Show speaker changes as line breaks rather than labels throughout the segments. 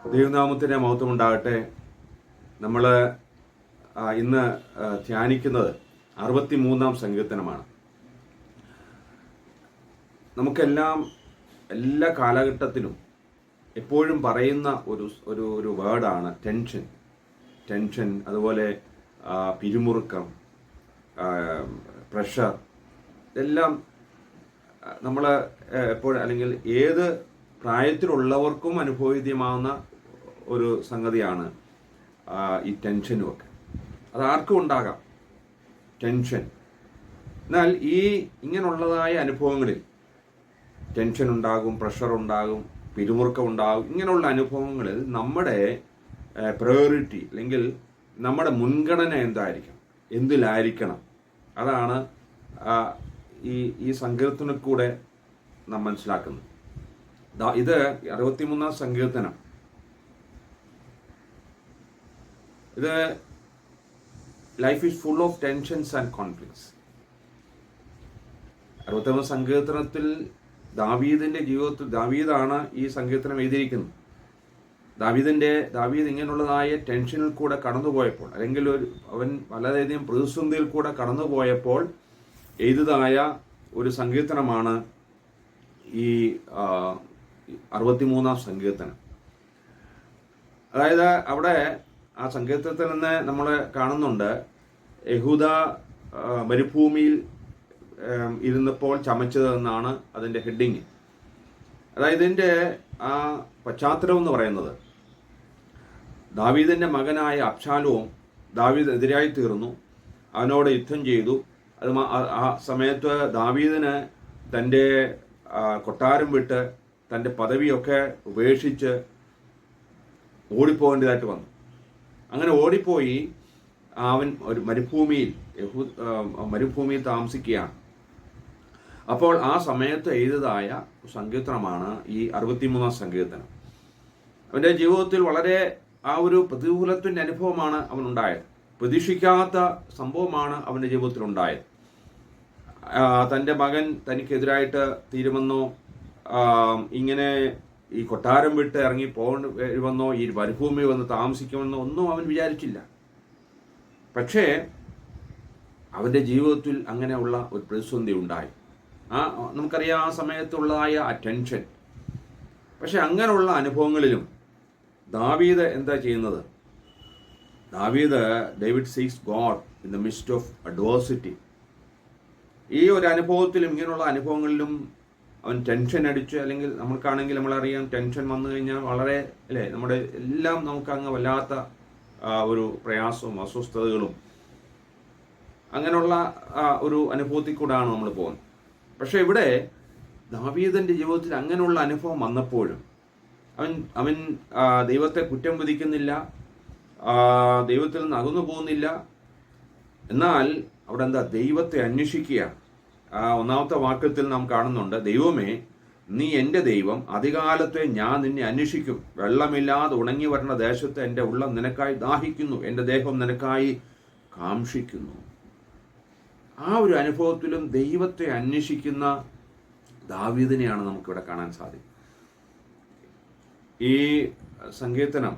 ദൈവനാമത്തിൻ്റെ മഹത്വം ഉണ്ടാകട്ടെ. നമ്മൾ ഇന്ന് ധ്യാനിക്കുന്നത് 63-ാം സങ്കീർത്തനമാണ്. നമുക്കെല്ലാം എല്ലാ കാലഘട്ടത്തിലും എപ്പോഴും പറയുന്ന ഒരു വേർഡാണ് ടെൻഷൻ. അതുപോലെ പിരിമുറുക്കം, പ്രഷർ. ഇതെല്ലാം നമ്മൾ എപ്പോഴും അല്ലെങ്കിൽ ഏത് പ്രായത്തിലുള്ളവർക്കും അനുഭവവേദ്യമാകുന്ന ഒരു സംഗതിയാണ് ഈ ടെൻഷനുമൊക്കെ. അതാർക്കും ഉണ്ടാകാം ടെൻഷൻ. എന്നാൽ ഇങ്ങനെയുള്ളതായ അനുഭവങ്ങളിൽ ടെൻഷൻ ഉണ്ടാകും, പ്രഷർ ഉണ്ടാകും, പിരിമുറുക്കം ഉണ്ടാകും. ഇങ്ങനെയുള്ള അനുഭവങ്ങളിൽ നമ്മുടെ പ്രയോറിറ്റി അല്ലെങ്കിൽ നമ്മുടെ മുൻഗണന എന്തായിരിക്കണം, എന്തിലായിരിക്കണം, അതാണ് ഈ സങ്കീർത്തനത്തിൽ കൂടെ നാം മനസ്സിലാക്കുന്നത്. ഇത് 63-ാം സങ്കീർത്തനം. ഇത് life is full of tensions and conflicts. 63-ാം സങ്കീർത്തനത്തിൽ ദാവീദിന്റെ ജീവിതത്തിൽ ദാവീദാണ് ഈ സങ്കീർത്തനം എഴുതിയിരിക്കുന്നത്. ദാവീദ് ഇങ്ങനെയുള്ളതായ ടെൻഷനിൽ കൂടെ കടന്നുപോയപ്പോൾ, അല്ലെങ്കിൽ അവൻ വളരെയധികം പ്രതിസന്ധിയിൽ കൂടെ കടന്നുപോയപ്പോൾ എഴുതിയതായ ഒരു സങ്കീർത്തനമാണ് ഈ 63-ാം സങ്കീർത്തനം. അതായത് അവിടെ ആ സങ്കീർത്തനത്തിൽ നിന്ന് നമ്മൾ കാണുന്നുണ്ട്, യഹൂദ മരുഭൂമിയിൽ ഇരുന്നപ്പോൾ ചമച്ചതെന്നാണ് അതിൻ്റെ ഹെഡിങ്. അതായത് ഇതിൻ്റെ ആ പശ്ചാത്തലം എന്ന് പറയുന്നത്, ദാവീദിൻ്റെ മകനായ അബ്ശാലോം ദാവീദ് എതിരായി തീർന്നു, അവനോട് യുദ്ധം ചെയ്തു. ആ സമയത്ത് ദാവീദിന് തൻ്റെ കൊട്ടാരം വിട്ട് തൻ്റെ പദവിയൊക്കെ ഉപേക്ഷിച്ച് ഓടിപ്പോകേണ്ടതായിട്ട് വന്നു. അങ്ങനെ ഓടിപ്പോയി അവൻ ഒരു മരുഭൂമിയിൽ താമസിക്കുകയാണ്. അപ്പോൾ ആ സമയത്ത് എഴുതിയതായ സങ്കീർത്തനമാണ് ഈ 63-ാം സങ്കീർത്തനം. അവൻ്റെ ജീവിതത്തിൽ വളരെ ആ ഒരു പ്രതികൂലത്തിൻ്റെ അനുഭവമാണ് അവനുണ്ടായത്. പ്രതീക്ഷിക്കാത്ത സംഭവമാണ് അവൻ്റെ ജീവിതത്തിൽ ഉണ്ടായത്. തൻ്റെ മകൻ തനിക്കെതിരായിട്ട് തീരുമെന്നോ, ഇങ്ങനെ ഈ കൊട്ടാരം വിട്ട് ഇറങ്ങി പോകുമെന്നോ, ഈ മരുഭൂമി വന്ന് താമസിക്കുമെന്നോ ഒന്നും അവൻ വിചാരിച്ചില്ല. പക്ഷേ അവൻ്റെ ജീവിതത്തിൽ അങ്ങനെയുള്ള ഒരു പ്രതിസന്ധി ഉണ്ടായി. നമുക്കറിയാം ആ സമയത്തുള്ളതായ ആ ടെൻഷൻ. പക്ഷെ അങ്ങനെയുള്ള അനുഭവങ്ങളിലും ദാവീദ് എന്താ ചെയ്യുന്നത്? David seeks God in the mist of adversity. ഈ ഒരു അനുഭവത്തിലും ഇങ്ങനെയുള്ള അനുഭവങ്ങളിലും അവൻ ടെൻഷൻ അടിച്ച്, അല്ലെങ്കിൽ നമ്മൾക്കാണെങ്കിൽ നമ്മളറിയാം, ടെൻഷൻ വന്നു കഴിഞ്ഞാൽ വളരെ നമ്മുടെ എല്ലാം നമുക്കങ്ങ് വല്ലാത്ത ഒരു പ്രയാസവും അസ്വസ്ഥതകളും അങ്ങനെയുള്ള ഒരു അനുഭവത്തിൽ കൂടാണ് നമ്മൾ പോകുന്നത്. പക്ഷെ ഇവിടെ ദാവീദിന്റെ ജീവിതത്തിൽ അങ്ങനെയുള്ള അനുഭവം വന്നപ്പോഴും അവൻ ദൈവത്തെ കുറ്റം വിധിക്കുന്നില്ല, ദൈവത്തിൽ നിന്ന് അകന്നു പോകുന്നില്ല. എന്നാൽ അവിടെ ദൈവത്തെ അന്വേഷിക്കുകയാണ്. 1-ാമത്തെ വാക്യത്തിൽ നാം കാണുന്നുണ്ട്, ദൈവമേ, നീ എൻ്റെ ദൈവം, അധികാലത്തെ ഞാൻ നിന്നെ അന്വേഷിക്കും. വെള്ളമില്ലാതെ ഉണങ്ങി വരുന്ന ദേശത്ത് എൻ്റെ ഉള്ളം നിനക്കായി ദാഹിക്കുന്നു, എൻ്റെ ദേഹം നിനക്കായി കാംക്ഷിക്കുന്നു. ആ ഒരു അനുഭവത്തിലും ദൈവത്തെ അന്വേഷിക്കുന്ന ദാവീദിനെയാണ് നമുക്കിവിടെ കാണാൻ സാധിക്കും. ഈ സങ്കീർത്തനം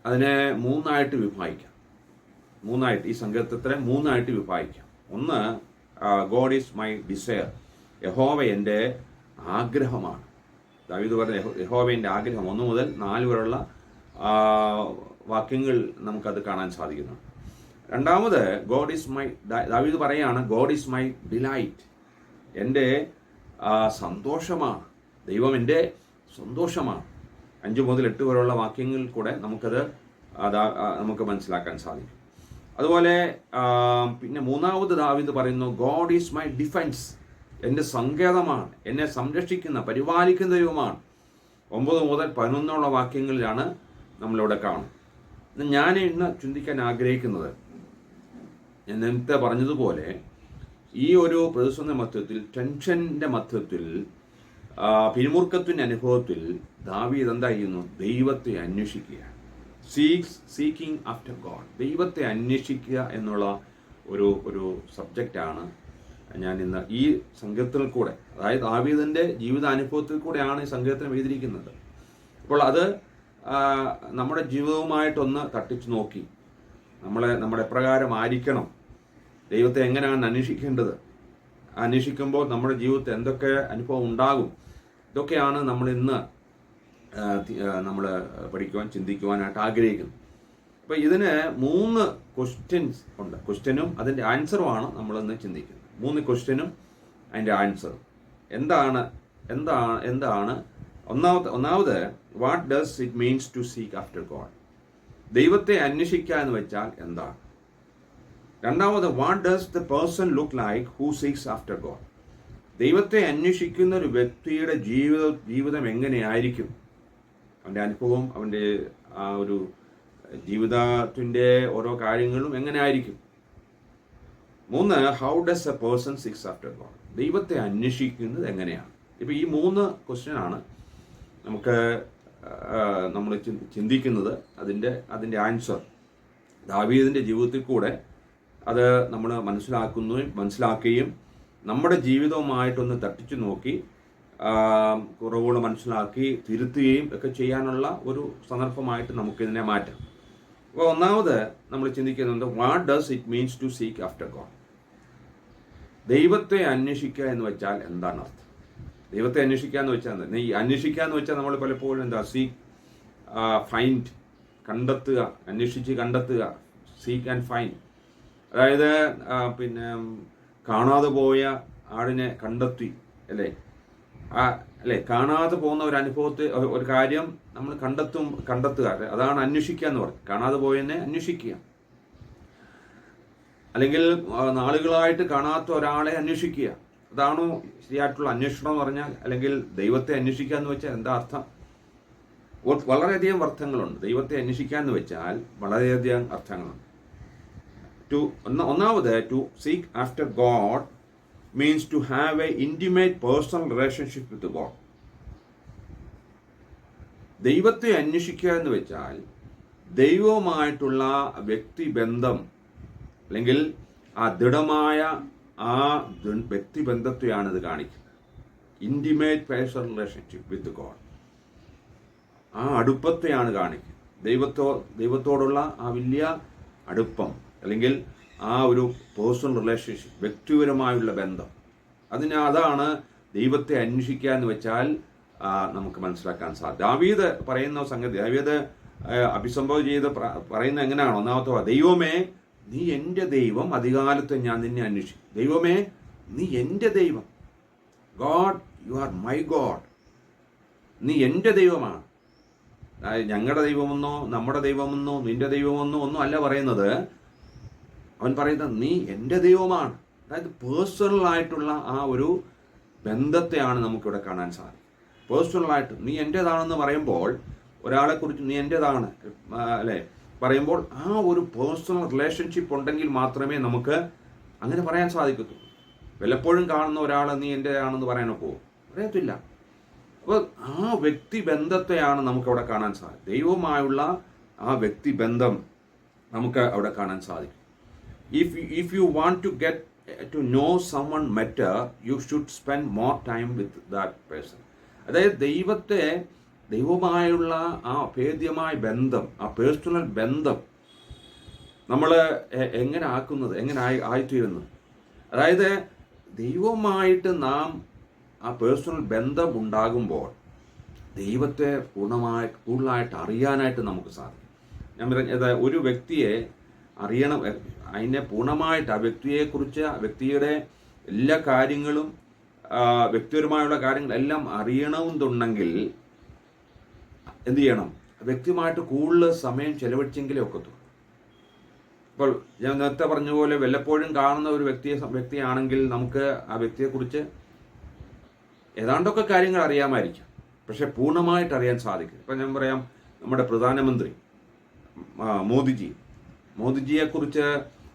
അതിനെ മൂന്നായിട്ട് വിഭാഗിക്കാം. ഈ സങ്കീർത്തനത്തെ മൂന്നായിട്ട് വിഭാഗിക്കാം. ഒന്ന്, ഗോഡ് ഈസ് മൈ ഡിസയർ. യഹോവ എൻ്റെ ആഗ്രഹമാണ്. ദാവീദ് പറഞ്ഞ യഹോവ എൻ്റെ ആഗ്രഹം. 1 മുതൽ 4 വരെയുള്ള വാക്യങ്ങൾ നമുക്കത് കാണാൻ സാധിക്കുന്നു. രണ്ടാമത്, ദാവീദ് പറയാണ്, ഗോഡ് ഈസ് മൈ ഡിലൈറ്റ്. എൻ്റെ സന്തോഷമാണ്. ദൈവം എൻ്റെ സന്തോഷമാണ്. 5 മുതൽ 8 വരെയുള്ള വാക്യങ്ങളിൽ കൂടെ നമുക്ക് മനസ്സിലാക്കാൻ സാധിക്കും. അതുപോലെ പിന്നെ മൂന്നാമത് ദാവീദ് പറയുന്നു, ഗോഡ് ഈസ് മൈ ഡിഫൻസ്. എൻ്റെ സങ്കേതമാണ്, എന്നെ സംരക്ഷിക്കുന്ന പരിപാലിക്കുന്ന ദൈവമാണ്. 9 മുതൽ 11 വാക്യങ്ങളിലാണ് നമ്മളിവിടെ കാണുന്നത്. ഞാൻ ഇന്ന് ചിന്തിക്കാൻ ആഗ്രഹിക്കുന്നത്, ഞാൻ നേരത്തെ പറഞ്ഞതുപോലെ, ഈ ഒരു പ്രതിസന്ധി മധ്യത്തിൽ, ടെൻഷൻ്റെ മധ്യത്തിൽ, പിരിമുറുക്കത്തിൻ്റെ അനുഭവത്തിൽ ദാവീദ് എന്താ ചെയ്യുന്നു? ദൈവത്തെ അന്വേഷിക്കുക. Seeking after God. ദൈവത്തെ അന്വേഷിക്കുക എന്നുള്ള ഒരു സബ്ജക്റ്റാണ് ഞാൻ ഇന്ന് ഈ സങ്കീർത്തനത്തിൽ കൂടെ, അതായത് ദാവീദിന്റെ ജീവിതാനുഭവത്തിൽ കൂടെയാണ് ഈ സങ്കീർത്തനം എഴുതിയിരിക്കുന്നത്. അപ്പോൾ അത് നമ്മുടെ ജീവിതവുമായിട്ടൊന്ന് തട്ടിച്ചു നോക്കി നമ്മുടെ എപ്രകാരം ആയിരിക്കണം, ദൈവത്തെ എങ്ങനെയാണ് അന്വേഷിക്കേണ്ടത്, അന്വേഷിക്കുമ്പോൾ നമ്മുടെ ജീവിതത്തിൽ എന്തൊക്കെ അനുഭവം ഉണ്ടാകും, ഇതൊക്കെയാണ് നമ്മൾ ഇന്ന് നമ്മൾ പഠിക്കുവാൻ ചിന്തിക്കുവാനായിട്ട് ആഗ്രഹിക്കുന്നത്. അപ്പോൾ ഇതിന് 3 ക്വസ്റ്റ്യൻസ് ഉണ്ട്. ക്വസ്റ്റ്യനും അതിൻ്റെ ആൻസറുമാണ് നമ്മളിന്ന് ചിന്തിക്കുന്നത്. 3 ക്വസ്റ്റ്യനും അതിൻ്റെ ആൻസറും എന്താണ് ഒന്നാമത് what does it means to seek after God? ദൈവത്തെ അന്വേഷിക്കുക എന്ന് വെച്ചാൽ എന്താണ്? രണ്ടാമത് what does the person look like who seeks after God? ദൈവത്തെ അന്വേഷിക്കുന്ന ഒരു വ്യക്തിയുടെ ജീവിതം എങ്ങനെയായിരിക്കും, അവൻ്റെ അനുഭവം, അവൻ്റെ ആ ഒരു ജീവിതത്തിൻ്റെ ഓരോ കാര്യങ്ങളും എങ്ങനെ ആയിരിക്കും? 3, how does A person seeks after God? ദൈവത്തെ അന്വേഷിക്കുന്നത് എങ്ങനെയാണ്? ഇപ്പം ഈ 3 ക്വസ്റ്റ്യനാണ് നമ്മൾ ചിന്തിക്കുന്നത്. അതിൻ്റെ ആൻസർ ദാവീദിൻ്റെ ജീവിതത്തിൽ കൂടെ അത് നമ്മൾ മനസ്സിലാക്കുകയും നമ്മുടെ ജീവിതവുമായിട്ടൊന്ന് തട്ടിച്ചു നോക്കി കുറവുകൾ മനസ്സിലാക്കി തിരുത്തുകയും ഒക്കെ ചെയ്യാനുള്ള ഒരു സന്ദർഭമായിട്ട് നമുക്കിതിനെ മാറ്റാം. അപ്പോൾ ഒന്നാമത് നമ്മൾ ചിന്തിക്കുന്നുണ്ട്, what does it means to seek after God? ദൈവത്തെ അന്വേഷിക്കുക എന്ന് വെച്ചാൽ എന്താണ് അർത്ഥം? ദൈവത്തെ അന്വേഷിക്കുക എന്ന് വെച്ചാൽ അന്വേഷിക്കുക എന്ന് വെച്ചാൽ നമ്മൾ പലപ്പോഴും സീക്ക്, ഫൈൻഡ്, കണ്ടെത്തുക, അന്വേഷിച്ച് കണ്ടെത്തുക, സീക്ക് ആൻഡ് ഫൈൻഡ്. അതായത് കാണാതെ പോയ ആടിനെ കണ്ടെത്തി, അല്ലേ? കാണാതെ പോകുന്ന ഒരു അനുഭവത്തെ, ഒരു കാര്യം നമ്മൾ കണ്ടെത്തുക, അതാണ് അന്വേഷിക്കുക എന്ന് പറയുന്നത്. കാണാതെ പോയതിനെ അന്വേഷിക്കുക, അല്ലെങ്കിൽ നാളുകളായിട്ട് കാണാത്ത ഒരാളെ അന്വേഷിക്കുക. അതാണോ ശരിയായിട്ടുള്ള അന്വേഷണം എന്ന് പറഞ്ഞാൽ? അല്ലെങ്കിൽ ദൈവത്തെ അന്വേഷിക്കുക എന്ന് വെച്ചാൽ എന്താ അർത്ഥം? വളരെയധികം അർത്ഥങ്ങളുണ്ട്. ദൈവത്തെ അന്വേഷിക്കുക എന്ന് വെച്ചാൽ വളരെയധികം അർത്ഥങ്ങളുണ്ട്. ഒന്നാമത് to seek after God means to have a intimate personal relationship with God. ദൈവത്തെ അന്വേഷിക്കുക എന്ന് വെച്ചാൽ ദൈവവുമായിട്ടുള്ള വ്യക്തിബന്ധം, അല്ലെങ്കിൽ ആ ദൃഢമായ ആ വ്യക്തിബന്ധത്തെയാണ് ഇത് കാണിക്കുന്നത്. Intimate personal relationship with God, ആ അടുപ്പത്തെയാണ് കാണിക്കുന്നത്. ദൈവത്തോടുള്ള ആ വലിയ അടുപ്പം, അല്ലെങ്കിൽ ആ ഒരു പേഴ്സണൽ റിലേഷൻഷിപ്പ്, വ്യക്തിപരമായുള്ള ബന്ധം, അതാണ് ദൈവത്തെ അന്വേഷിക്കുക എന്ന് വെച്ചാൽ നമുക്ക് മനസ്സിലാക്കാൻ സാധിക്കും. ദാവീദ് പറയുന്ന സംഗതി, ദാവീദ് അഭിസംബോധന ചെയ്ത് പറയുന്ന എങ്ങനെയാണ്? ഒന്നാമത്തെ, ദൈവമേ നീ എൻ്റെ ദൈവം, അധികാലത്ത് ഞാൻ നിന്നെ അന്വേഷിക്കും. ദൈവമേ നീ എൻ്റെ ദൈവം, God you are my God, നീ എൻ്റെ ദൈവമാണ്. ഞങ്ങളുടെ ദൈവമെന്നോ നമ്മുടെ ദൈവമെന്നോ നിന്റെ ദൈവമെന്നോ ഒന്നും അല്ല പറയുന്നത്. അവൻ പറയുന്നത് നീ എൻ്റെ ദൈവമാണ്. അതായത് പേഴ്സണലായിട്ടുള്ള ആ ഒരു ബന്ധത്തെയാണ് നമുക്കിവിടെ കാണാൻ സാധിക്കും. പേഴ്സണലായിട്ട് നീ എൻ്റേതാണെന്ന് പറയുമ്പോൾ, ഒരാളെക്കുറിച്ച് നീ എൻ്റേതാണ് അല്ലേ പറയുമ്പോൾ, ആ ഒരു പേഴ്സണൽ റിലേഷൻഷിപ്പ് ഉണ്ടെങ്കിൽ മാത്രമേ നമുക്ക് അങ്ങനെ പറയാൻ സാധിക്കത്തുള്ളൂ. വല്ലപ്പോഴും കാണുന്ന ഒരാളെ നീ എൻ്റേതാണെന്ന് പറയാനൊക്കെ പറയത്തില്ല. അപ്പോൾ ആ വ്യക്തിബന്ധത്തെയാണ് നമുക്കവിടെ കാണാൻ സാധിക്കും. ദൈവവുമായുള്ള ആ വ്യക്തിബന്ധം നമുക്ക് അവിടെ കാണാൻ സാധിക്കും. If you want to get to know someone better, you should spend more time with that person. അതായത് ദൈവവുമായുള്ള ആ അഭേദ്യമായ ബന്ധം, ആ പേഴ്സണൽ ബന്ധം നമ്മൾ എങ്ങനെ ആയിത്തീരുന്നത്? അതായത് ദൈവവുമായിട്ട് നാം ആ പേഴ്സണൽ ബന്ധം ഉണ്ടാകുമ്പോൾ ദൈവത്തെ കൂടുതലായിട്ട് അറിയാനായിട്ട് നമുക്ക് സാധിക്കും. ഞാൻ പറഞ്ഞത്, ഒരു വ്യക്തിയെ അറിയണം, അതിനെ പൂർണ്ണമായിട്ട് ആ വ്യക്തിയെക്കുറിച്ച്, ആ വ്യക്തിയുടെ എല്ലാ കാര്യങ്ങളും, വ്യക്തിപരമായുള്ള കാര്യങ്ങളെല്ലാം അറിയണമെന്നുണ്ടെങ്കിൽ എന്ത് ചെയ്യണം? വ്യക്തിയുമായിട്ട് കൂടുതൽ സമയം ചെലവഴിച്ചെങ്കിലേ ഒക്കത്തുള്ളൂ. ഇപ്പോൾ ഞാൻ നേരത്തെ പറഞ്ഞ പോലെ വല്ലപ്പോഴും കാണുന്ന ഒരു വ്യക്തിയാണെങ്കിൽ നമുക്ക് ആ വ്യക്തിയെക്കുറിച്ച് ഏതാണ്ടൊക്കെ കാര്യങ്ങൾ അറിയാമായിരിക്കും, പക്ഷെ പൂർണ്ണമായിട്ട് അറിയാൻ സാധിക്കും. ഇപ്പം ഞാൻ പറയാം, നമ്മുടെ പ്രധാനമന്ത്രി മോദിജിയെക്കുറിച്ച്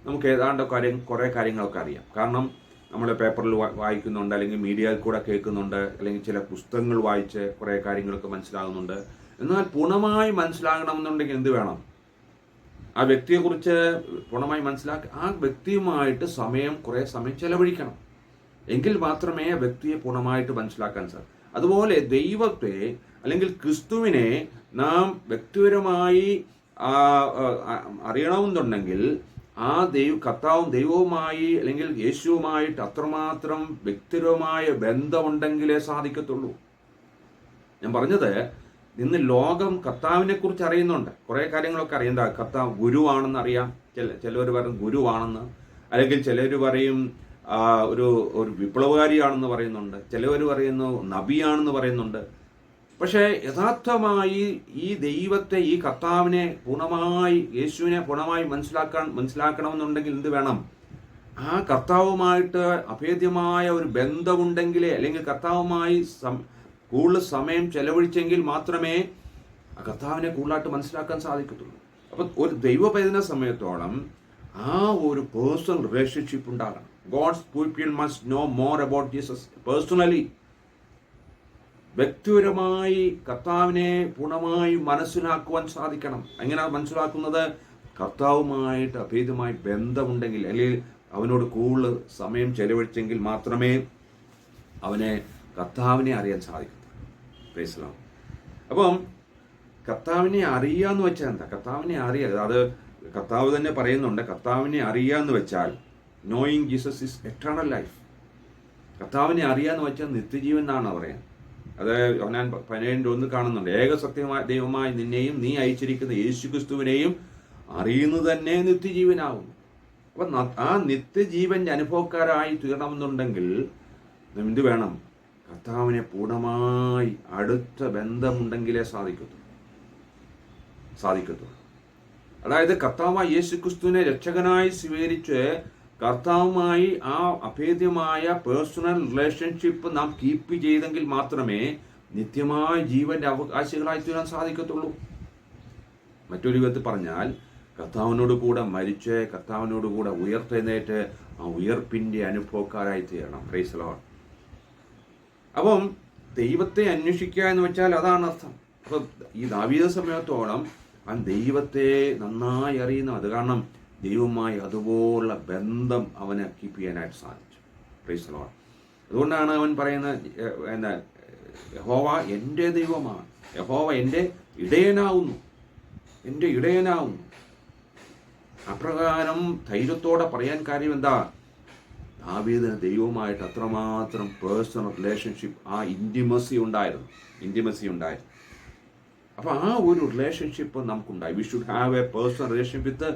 നമുക്ക് ഏതാണ്ട് കുറേ കാര്യങ്ങളൊക്കെ അറിയാം. കാരണം നമ്മൾ പേപ്പറിൽ വായിക്കുന്നുണ്ട്, അല്ലെങ്കിൽ മീഡിയയിൽ കൂടെ കേൾക്കുന്നുണ്ട്, അല്ലെങ്കിൽ ചില പുസ്തകങ്ങൾ വായിച്ച് കുറേ കാര്യങ്ങളൊക്കെ മനസ്സിലാകുന്നുണ്ട്. എന്നാൽ പൂർണ്ണമായി മനസ്സിലാകണമെന്നുണ്ടെങ്കിൽ എന്ത് വേണം? ആ വ്യക്തിയെക്കുറിച്ച് പൂർണ്ണമായി മനസ്സിലാക്കി ആ വ്യക്തിയുമായിട്ട് കുറേ സമയം ചെലവഴിക്കണം. എങ്കിൽ മാത്രമേ ആ വ്യക്തിയെ പൂർണ്ണമായിട്ട് മനസ്സിലാക്കാൻ സാധിക്കൂ. അതുപോലെ ദൈവത്തെ, അല്ലെങ്കിൽ ക്രിസ്തുവിനെ നാം വ്യക്തിപരമായി അറിയണമെന്നുണ്ടെങ്കിൽ ആ കർത്താവും ദൈവവുമായി അല്ലെങ്കിൽ യേശുവുമായിട്ട് അത്രമാത്രം വ്യക്തിപരമായ ബന്ധമുണ്ടെങ്കിലേ സാധിക്കത്തുള്ളൂ. ഞാൻ പറഞ്ഞത്, ഇന്ന് ലോകം കർത്താവിനെ കുറിച്ച് അറിയുന്നുണ്ട്, കുറെ കാര്യങ്ങളൊക്കെ അറിയാം. എന്താ, കർത്താവ് ഗുരുവാണെന്ന് അറിയാം. ചിലവർ പറയും ഗുരുവാണെന്ന്, അല്ലെങ്കിൽ ചിലർ പറയും ഒരു വിപ്ലവകാരിയാണെന്ന് പറയുന്നുണ്ട്, ചിലവർ പറയുന്നു നബിയാണെന്ന് പറയുന്നുണ്ട്. പക്ഷേ യഥാർത്ഥമായി ഈ ദൈവത്തെ, ഈ കർത്താവിനെ പൂർണ്ണമായി, യേശുവിനെ പൂർണ്ണമായി മനസ്സിലാക്കണമെന്നുണ്ടെങ്കിൽ എന്ത് വേണം? ആ കർത്താവുമായിട്ട് അഭേദ്യമായ ഒരു ബന്ധമുണ്ടെങ്കിലേ, അല്ലെങ്കിൽ കർത്താവുമായി കൂടുതൽ സമയം ചെലവഴിച്ചെങ്കിൽ മാത്രമേ ആ കർത്താവിനെ കൂടുതലായിട്ട് മനസ്സിലാക്കാൻ സാധിക്കത്തുള്ളൂ. അപ്പം ഒരു ദൈവപൈതൃക സമയത്തോളം ആ ഒരു പേഴ്സണൽ റിലേഷൻഷിപ്പ് ഉണ്ടാകണം. God's people must know more about Jesus personally. വ്യക്തിപരമായി കർത്താവിനെ പൂർണ്ണമായി മനസ്സിലാക്കുവാൻ സാധിക്കണം. എങ്ങനെയാണ് മനസ്സിലാക്കുന്നത്? കർത്താവുമായിട്ട് അഭേദ്യമായി ബന്ധമുണ്ടെങ്കിൽ, അല്ലെങ്കിൽ അവനോട് കൂടുതൽ സമയം ചെലവഴിച്ചെങ്കിൽ മാത്രമേ അവനെ കർത്താവിനെ അറിയാൻ സാധിക്കത്തുള്ളൂ. Price the Lord. അപ്പം കർത്താവിനെ അറിയാന്ന് വെച്ചാൽ എന്താ? കർത്താവിനെ അറിയാം, അത് കർത്താവ് തന്നെ പറയുന്നുണ്ട്. കർത്താവിനെ അറിയാന്ന് വെച്ചാൽ knowing Jesus is eternal life. കർത്താവിനെ അറിയാന്ന് വെച്ചാൽ നിത്യജീവൻ എന്നാണ് പറയാൻ. അത് യോഹന്നാൻ 17:1 കാണുന്നുണ്ട്. ഏക സത്യമായ ദൈവമായി നിന്നെയും നീ അയച്ചിരിക്കുന്ന യേശുക്രിസ്തുവിനെയും അറിയുന്നത് തന്നെ നിത്യജീവനാകുന്നു. അപ്പം ആ നിത്യജീവന്റെ അനുഭവക്കാരായി തീരണമെന്നുണ്ടെങ്കിൽ എന്ത് വേണം? കർത്താവിനെ പൂർണ്ണമായി അടുത്ത ബന്ധമുണ്ടെങ്കിലേ സാധിക്കത്തുള്ളൂ. അതായത് കർത്താവായ യേശുക്രിസ്തുവിനെ രക്ഷകനായി സ്വീകരിച്ച് കർത്താവുമായി ആ അഭേദ്യമായ പേഴ്സണൽ റിലേഷൻഷിപ്പ് നാം കീപ്പ് ചെയ്തെങ്കിൽ മാത്രമേ നിത്യമായ ജീവന്റെ അവകാശികളായി തീരാൻ സാധിക്കത്തുള്ളൂ. മറ്റൊരു വിധത്തിൽ പറഞ്ഞാൽ, കർത്താവിനോട് കൂടെ മരിച്ച് കർത്താവിനോട് കൂടെ ഉയർത്തെഴുന്നേറ്റ് ആ ഉയർപ്പിന്റെ അനുഭവക്കാരായി തീരണം. Price the Lord. അപ്പം ദൈവത്തെ അന്വേഷിക്കുക എന്ന് വെച്ചാൽ അതാണ് അർത്ഥം. അപ്പം ഈ ദാവീദ് സമയത്തോളം ആ ദൈവത്തെ നന്നായി അറിയുന്നു. അത് കാരണം ദൈവവുമായി അതുപോലുള്ള ബന്ധം അവന് കീപ്പ് ചെയ്യാനായിട്ട് സാധിച്ചു. Price the Lord. അതുകൊണ്ടാണ് അവൻ പറയുന്നത്, യഹോവ എൻ്റെ ദൈവമാണ്, യഹോവ എൻ്റെ ഇടയനാവുന്നു. അപ്രകാരം ധൈര്യത്തോടെ പറയാൻ കാര്യം എന്താ? ദാവീദിന് ദൈവവുമായിട്ട് അത്രമാത്രം പേഴ്സണൽ റിലേഷൻഷിപ്പ്, ആ ഇൻറ്റിമസി ഉണ്ടായിരുന്നു. അപ്പൊ ആ ഒരു റിലേഷൻഷിപ്പ് നമുക്കുണ്ടായി. We should have a personal relationship with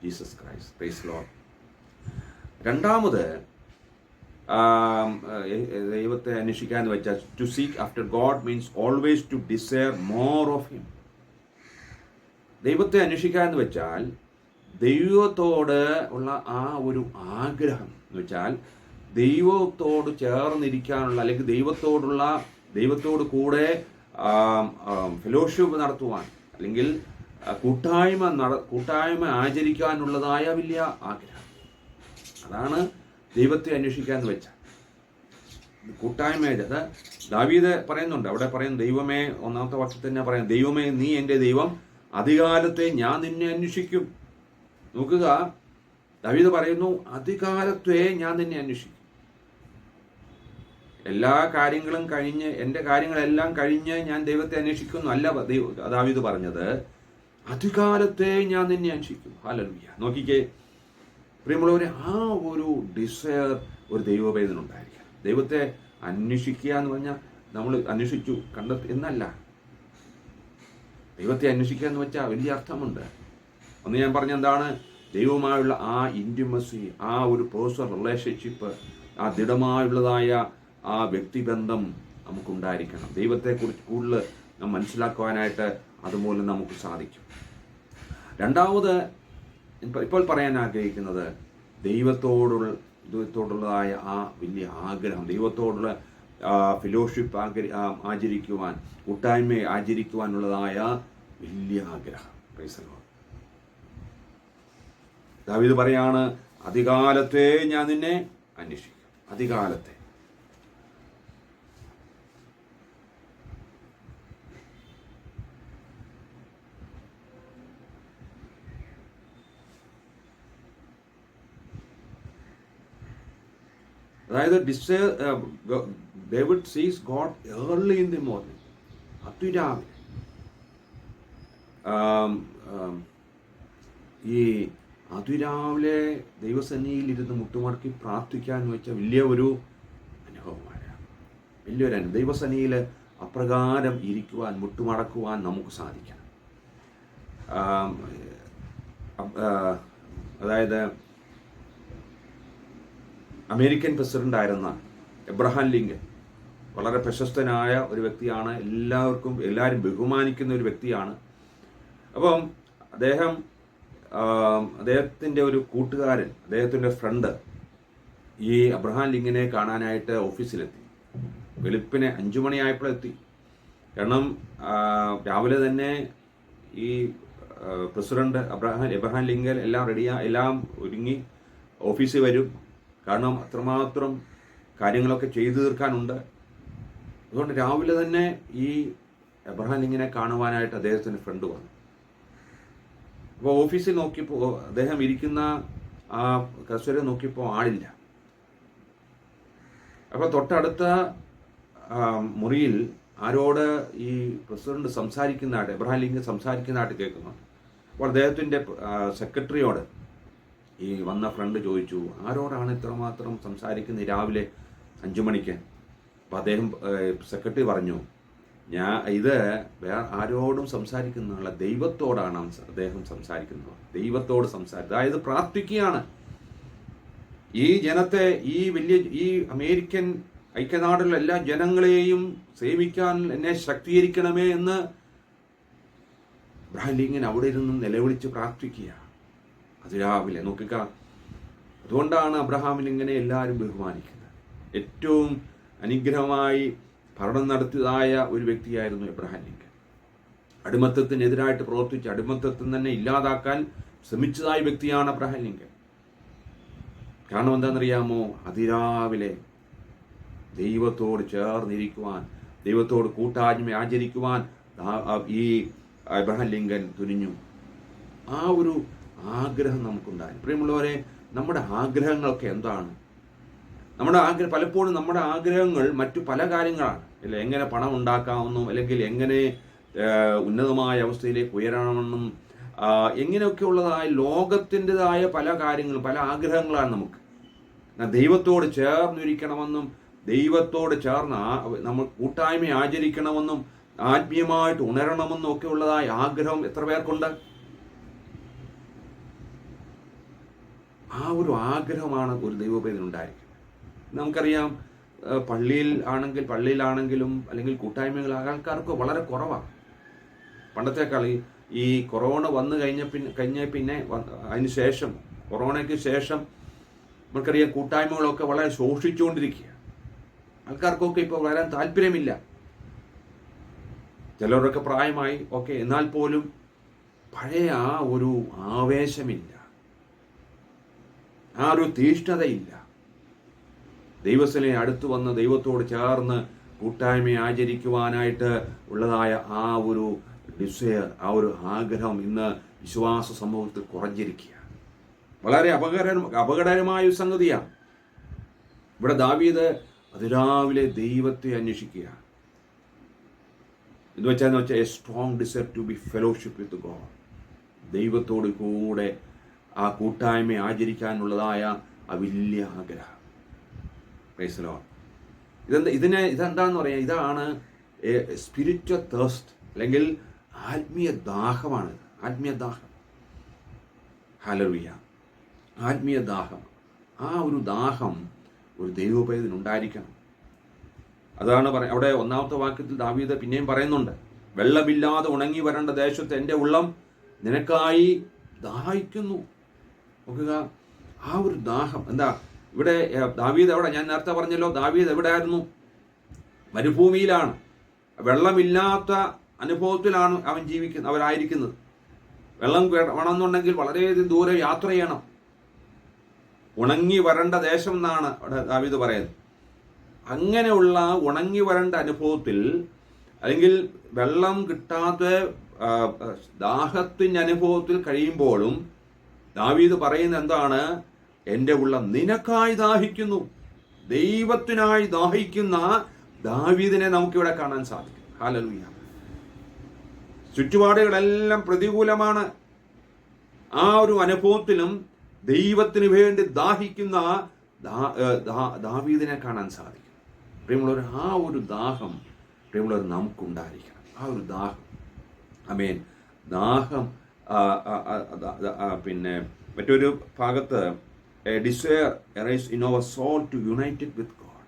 Jesus Christ. Praise the Lord. രണ്ടാമത് ദൈവത്തെ അന്വേഷിക്കാന്ന് വെച്ചാൽ, to seek after God means always to desire more of him. ദൈവത്തെ അന്വേഷിക്കാന്ന് വെച്ചാൽ ദൈവത്തോട് ഉള്ള ആ ഒരു ആഗ്രഹം എന്ന് വെച്ചാൽ, ദൈവത്തോട് ചേർന്നിരിക്കാനുള്ള, അല്ലെങ്കിൽ ദൈവത്തോട് കൂടെ ഫെലോഷിപ്പ് നടത്തുവാൻ, അല്ലെങ്കിൽ കൂട്ടായ്മ ആചരിക്കാനുള്ളതായ വലിയ ആഗ്രഹം. അതാണ് ദൈവത്തെ അന്വേഷിക്കാന്ന് വെച്ചാൽ കൂട്ടായ്മ. അത് ദാവീദ് പറയുന്നുണ്ട്, അവിടെ പറയുന്നു, ദൈവമേ, ഒന്നാമത്തെ വാക്യത്തിൽ തന്നെ പറയാം, ദൈവമേ നീ എൻ്റെ ദൈവം, അധികാലത്തെ ഞാൻ നിന്നെ അന്വേഷിക്കും. നോക്കുക, ദാവീദ് പറയുന്നു, അധികാലത്തെ ഞാൻ നിന്നെ അന്വേഷിക്കും. എല്ലാ കാര്യങ്ങളും കഴിഞ്ഞ്, എൻ്റെ കാര്യങ്ങളെല്ലാം കഴിഞ്ഞ് ഞാൻ ദൈവത്തെ അന്വേഷിക്കുന്നു അല്ല ദാവീദ് പറഞ്ഞത്, അധികാലത്തെ ഞാൻ നിന്നെ അന്വേഷിക്കും. ഹല്ലേലൂയ. നോക്കിക്കേ പ്രിയമുള്ളവരെ, ആ ഒരു ഡിസയർ ഒരു ദൈവപൈതനുണ്ടായിരിക്കണം. ദൈവത്തെ അന്വേഷിക്കുക എന്ന് പറഞ്ഞാൽ നമ്മൾ അന്വേഷിച്ചു കണ്ടെത്തി എന്നല്ല. ദൈവത്തെ അന്വേഷിക്കുക എന്ന് വെച്ചാൽ വലിയ അർത്ഥമുണ്ട്. ഒന്ന് ഞാൻ പറഞ്ഞ എന്താണ്? ദൈവവുമായുള്ള ആ ഇൻറ്റിമസി, ആ ഒരു പേഴ്സണൽ റിലേഷൻഷിപ്പ്, ആ ദൃഢമായുള്ളതായ ആ വ്യക്തിബന്ധം നമുക്കുണ്ടായിരിക്കണം. ദൈവത്തെക്കുറിച്ച് കൂടുതൽ നാം മനസ്സിലാക്കുവാനായിട്ട് അതുമൂലം നമുക്ക് സാധിക്കും. രണ്ടാമത് ഇപ്പോൾ പറയാൻ ആഗ്രഹിക്കുന്നത്, ദൈവത്തോടുള്ളതായ ആ വലിയ ആഗ്രഹം, ദൈവത്തോടുള്ള ഫെലോഷിപ്പ് ആചരിക്കുവാൻ, കൂട്ടായ്മയെ ആചരിക്കുവാനുള്ളതായ വലിയ ആഗ്രഹം. Praise the Lord. ദാവീദ് പറയാണ്, അധികാലത്തെ ഞാൻ നിന്നെ അന്വേഷിക്കും. അധികാലത്തെ. അതായത് David sees God early in the morning. അതിരാവിലെ ഈ അതിരാവിലെ ദൈവസന്നിധിയിൽ ഇരുന്ന് മുട്ടുമടക്കി പ്രാർത്ഥിക്കാൻ വെച്ച വലിയ ഒരു അനുഭവമാണ്. വലിയൊരു ദൈവസന്നിധിയിൽ അപ്രകാരം ഇരിക്കുവാൻ, മുട്ടുമടക്കുവാൻ നമുക്ക് സാധിക്കണം. അതായത് അമേരിക്കൻ പ്രസിഡന്റ് ആയിരുന്ന എബ്രഹാം ലിങ്കൻ വളരെ പ്രശസ്തനായ ഒരു വ്യക്തിയാണ്. എല്ലാവരും ബഹുമാനിക്കുന്ന ഒരു വ്യക്തിയാണ്. അപ്പം അദ്ദേഹത്തിൻ്റെ ഒരു കൂട്ടുകാരൻ, അദ്ദേഹത്തിൻ്റെ ഫ്രണ്ട് ഈ അബ്രഹാം ലിങ്കനെ കാണാനായിട്ട് ഓഫീസിലെത്തി. വെളുപ്പിനെ 5 മണിയായപ്പോഴെത്തി. കാരണം രാവിലെ തന്നെ ഈ പ്രസിഡന്റ് എബ്രഹാം ലിങ്കൻ എല്ലാം ഒരുങ്ങി ഓഫീസിൽ വരും. കാരണം അത്രമാത്രം കാര്യങ്ങളൊക്കെ ചെയ്തു തീർക്കാനുണ്ട്. അതുകൊണ്ട് രാവിലെ തന്നെ ഈ എബ്രഹാം ലിങ്കനെ കാണുവാനായിട്ട് അദ്ദേഹത്തിൻ്റെ ഫ്രണ്ട് വന്നു. അപ്പോൾ ഓഫീസിൽ നോക്കിയപ്പോൾ, അദ്ദേഹം ഇരിക്കുന്ന ആ കസേര നോക്കിയപ്പോൾ ആളില്ല. അപ്പോൾ തൊട്ടടുത്ത മുറിയിൽ ആരോട് ഈ പ്രസിഡന്റ് സംസാരിക്കുന്നതായിട്ട്, എബ്രഹാം ലിങ്കൻ സംസാരിക്കുന്നതായിട്ട് കേൾക്കുന്നു. അപ്പോൾ അദ്ദേഹത്തിൻ്റെ സെക്രട്ടറിയോട് ഈ വന്ന ഫ്രണ്ട് ചോദിച്ചു, ആരോടാണ് ഇത്രമാത്രം സംസാരിക്കുന്നത് രാവിലെ 5 മണിക്ക്? അപ്പോൾ അദ്ദേഹം സെക്രട്ടറി പറഞ്ഞു, ഇത് വേറെ ആരോടും സംസാരിക്കുന്നതല്ല, ദൈവത്തോടാണ് അദ്ദേഹം സംസാരിക്കുന്നത്. ദൈവത്തോട് അതായത് പ്രാർത്ഥിക്കുകയാണ്. ഈ ജനത്തെ, ഈ അമേരിക്കൻ ഐക്യനാടുള്ള എല്ലാ ജനങ്ങളെയും സേവിക്കാൻ എന്നെ ശക്തീകരിക്കണമേ എന്ന് എബ്രഹാം ലിങ്കൻ അവിടെ ഇരുന്ന് നിലവിളിച്ച് പ്രാർത്ഥിക്കുക. അത് രാവിലെ നോക്കുക. അതുകൊണ്ടാണ് അബ്രഹാം ലിങ്കനെ എല്ലാവരും ബഹുമാനിക്കുന്നത്. ഏറ്റവും അനുഗ്രഹമായി ഭരണം നടത്തിയതായ ഒരു വ്യക്തിയായിരുന്നു എബ്രഹാം ലിങ്കൻ. അടിമത്തത്തിനെതിരായിട്ട് പ്രവർത്തിച്ച് അടിമത്തത്തിൽ തന്നെ ഇല്ലാതാക്കാൻ ശ്രമിച്ചതായ വ്യക്തിയാണ് എബ്രഹാം ലിങ്കൻ. കാരണം എന്താണെന്നറിയാമോ? അതിരാവിലെ ദൈവത്തോട് ചേർന്നിരിക്കുവാൻ, ദൈവത്തോട് കൂട്ടായ്മ ആചരിക്കുവാൻ ഈ എബ്രഹാം ലിങ്കൻ തുനിഞ്ഞു. ആ ഒരു ആഗ്രഹം നമുക്കുണ്ടായി. പ്രിയമുള്ളവരെ, നമ്മുടെ ആഗ്രഹങ്ങളൊക്കെ എന്താണ്? പലപ്പോഴും നമ്മുടെ ആഗ്രഹങ്ങൾ മറ്റു പല കാര്യങ്ങളാണ്. അല്ലെ, എങ്ങനെ പണം ഉണ്ടാക്കാമെന്നും, അല്ലെങ്കിൽ എങ്ങനെ ഉന്നതമായ അവസ്ഥയിലേക്ക് ഉയരണമെന്നും, എങ്ങനെയൊക്കെ ഉള്ളതായ ലോകത്തിൻ്റെതായ പല കാര്യങ്ങളും, പല ആഗ്രഹങ്ങളാണ് നമുക്ക്. ദൈവത്തോട് ചേർന്നിരിക്കണമെന്നും, ദൈവത്തോട് ചേർന്ന് നമ്മൾ കൂട്ടായ്മ ആചരിക്കണമെന്നും, ആത്മീയമായിട്ട് ഉണരണമെന്നും ഒക്കെ ഉള്ളതായ ആഗ്രഹം എത്ര പേർക്കുണ്ട്? ആ ഒരു ആഗ്രഹമാണ് ഒരു ദൈവപൈതനുണ്ടായിരിക്കുന്നത്. നമുക്കറിയാം, പള്ളിയിലാണെങ്കിലും അല്ലെങ്കിൽ കൂട്ടായ്മകൾ ആൾക്കാർക്ക് വളരെ കുറവാണ്. പണ്ടത്തെക്കാൾ ഈ കൊറോണ വന്നു കഴിഞ്ഞ പിന്നെ അതിന് ശേഷം, കൊറോണയ്ക്ക് ശേഷം നമുക്കറിയാം കൂട്ടായ്മകളൊക്കെ വളരെ ശോഷിച്ചുകൊണ്ടിരിക്കുക. ആൾക്കാർക്കൊക്കെ ഇപ്പോൾ വരാൻ താല്പര്യമില്ല. ചിലരൊക്കെ പ്രായമായി, ഓക്കെ, എന്നാൽ പോലും പഴയ ആ ഒരു ആവേശമില്ല, ആ ഒരു തീഷ്ണതയില്ല. ദൈവസ്ഥലെ അടുത്തു വന്ന് ദൈവത്തോട് ചേർന്ന് കൂട്ടായ്മ ആചരിക്കുവാനായിട്ട് ഉള്ളതായ ആ ഒരു ഡിസയർ, ആ ഒരു ആഗ്രഹം ഇന്ന് വിശ്വാസ സമൂഹത്തിൽ കുറഞ്ഞിരിക്കുക. വളരെ അപകടകരമായ ഒരു സംഗതിയാണ്. ഇവിടെ ദാവീദ് അതിരാവിലെ ദൈവത്തെ അന്വേഷിക്കുക. എന്ന് വെച്ചാൽ a strong desire to be fellowship with God. ദൈവത്തോട് കൂടെ ആ കൂട്ടായ്മ ആചരിക്കാനുള്ളതായ ആ വലിയ ആഗ്രഹം. Praise the Lord. ഇതെന്താന്ന് പറയാം, ഇതാണ് സ്പിരിച്വൽ തേഴ്സ്റ്റ്, അല്ലെങ്കിൽ ആത്മീയ ദാഹമാണിത്. ആത്മീയ ദാഹം. ഹല്ലേലൂയ. ആത്മീയ ദാഹം. ആ ഒരു ദാഹം ഒരു ദൈവപൈതനുണ്ടായിരിക്കണം. അതാണ് അവിടെ 1-ാമത്തെ വാക്യത്തിൽ ദാവീദ് പിന്നെയും പറയുന്നുണ്ട്, വെള്ളമില്ലാതെ ഉണങ്ങി വരേണ്ട ദേശത്ത് എൻ്റെ ഉള്ളം നിനക്കായി ദാഹിക്കുന്നു. നോക്കുക, ആ ഒരു ദാഹം എന്താ ഇവിടെ? ദാവീദ് എവിടെ? ഞാൻ നേരത്തെ പറഞ്ഞല്ലോ, ദാവീദ് എവിടെയായിരുന്നു? മരുഭൂമിയിലാണ്. വെള്ളമില്ലാത്ത അനുഭവത്തിലാണ് അവരായിരിക്കുന്നത്. വെള്ളം വേണമെന്നുണ്ടെങ്കിൽ വളരെയധികം ദൂരെ യാത്ര ചെയ്യണം. ഉണങ്ങി വരേണ്ട ദേശം എന്നാണ് അവിടെ ദാവീദ് പറയുന്നത്. അങ്ങനെയുള്ള ഉണങ്ങി വരേണ്ട അനുഭവത്തിൽ, അല്ലെങ്കിൽ വെള്ളം കിട്ടാത്ത ദാഹത്തിൻ്റെ അനുഭവത്തിൽ കഴിയുമ്പോഴും ദാവീദ് പറയുന്നത് എന്താണ്? എൻ്റെ ഉള്ളം നിനക്കായി ദാഹിക്കുന്നു. ദൈവത്തിനായി ദാഹിക്കുന്ന ദാവീദിനെ നമുക്കിവിടെ കാണാൻ സാധിക്കും. ഹല്ലേലൂയ. ചുറ്റുപാടുകളെല്ലാം പ്രതികൂലമാണ്. ആ ഒരു അനുഭവത്തിലും ദൈവത്തിന് വേണ്ടി ദാഹിക്കുന്ന ദാവീദിനെ കാണാൻ സാധിക്കും. പ്രിയമുള്ളവർ, ആ ഒരു ദാഹം പ്രിയമുള്ളവർ നമുക്കുണ്ടായിരിക്കണം. ആ ഒരു ദാഹം, ആമേൻ, ദാഹം. പിന്നെ മറ്റൊരു ഭാഗത്ത് desire arise in our soul to united with God,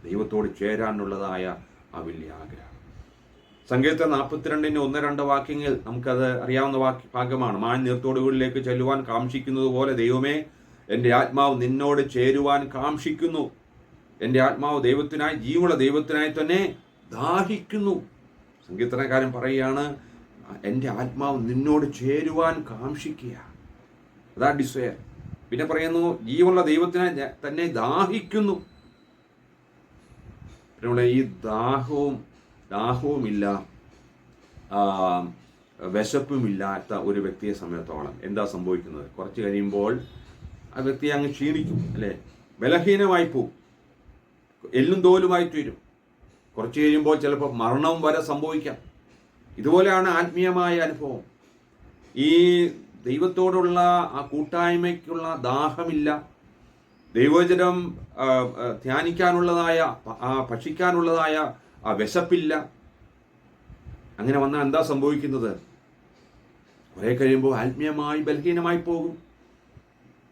ദൈവത്തോട് ചേരാനുള്ളതായ ആ വലിയ ആഗ്രഹം. സങ്കീർത്തനം 42 1-2 വാക്യങ്ങൾ നമുക്കത് അറിയാവുന്ന ഭാഗമാണ്. മാൻ നീർത്തോടുകളിലേക്ക് ചെല്ലുവാൻ കാംക്ഷിക്കുന്നത് പോലെ ദൈവമേ, എൻ്റെ ആത്മാവ് നിന്നോട് ചേരുവാൻ കാംക്ഷിക്കുന്നു. എൻ്റെ ആത്മാവ് ദൈവത്തിനായി, ജീവനുള്ള ദൈവത്തിനായി തന്നെ ദാഹിക്കുന്നു. സങ്കീർത്തനക്കാരൻ പറയുകയാണ്, എൻ്റെ ആത്മാവ് നിന്നോട് ചേരുവാൻ കാംക്ഷിക്കുക. അതാ ഡിസയർ. പിന്നെ പറയുന്നു, ജീവനുള്ള ദൈവത്തിനായി തന്നെ ദാഹിക്കുന്നു. പിന്നെ ഈ ദാഹവുമില്ല, വിശപ്പുമില്ലാത്ത ഒരു വ്യക്തിയെ സംബന്ധിച്ചിടത്തോളം എന്താ സംഭവിക്കുന്നത്? കുറച്ച് കഴിയുമ്പോൾ ആ വ്യക്തി അങ്ങ് ക്ഷീണിക്കും, അല്ലേ? ബലഹീനമായി പോവും, എല്ലും തോലുമായി തീരും. കുറച്ച് കഴിയുമ്പോൾ ചിലപ്പോൾ മരണം വരെ സംഭവിക്കാം. ഇതുപോലെയാണ് ആത്മീയമായ അനുഭവം. ഈ ദൈവത്തോടുള്ള ആ കൂട്ടായ്മയ്ക്കുള്ള ദാഹമില്ല, ദൈവവചനം ധ്യാനിക്കാനുള്ളതായ, ഭക്ഷിക്കാനുള്ളതായ ആ വിശപ്പില്ല. അങ്ങനെ വന്നാൽ എന്താ സംഭവിക്കുന്നത്? കുറെ കഴിയുമ്പോൾ ആത്മീയമായി ബലഹീനമായി പോകും.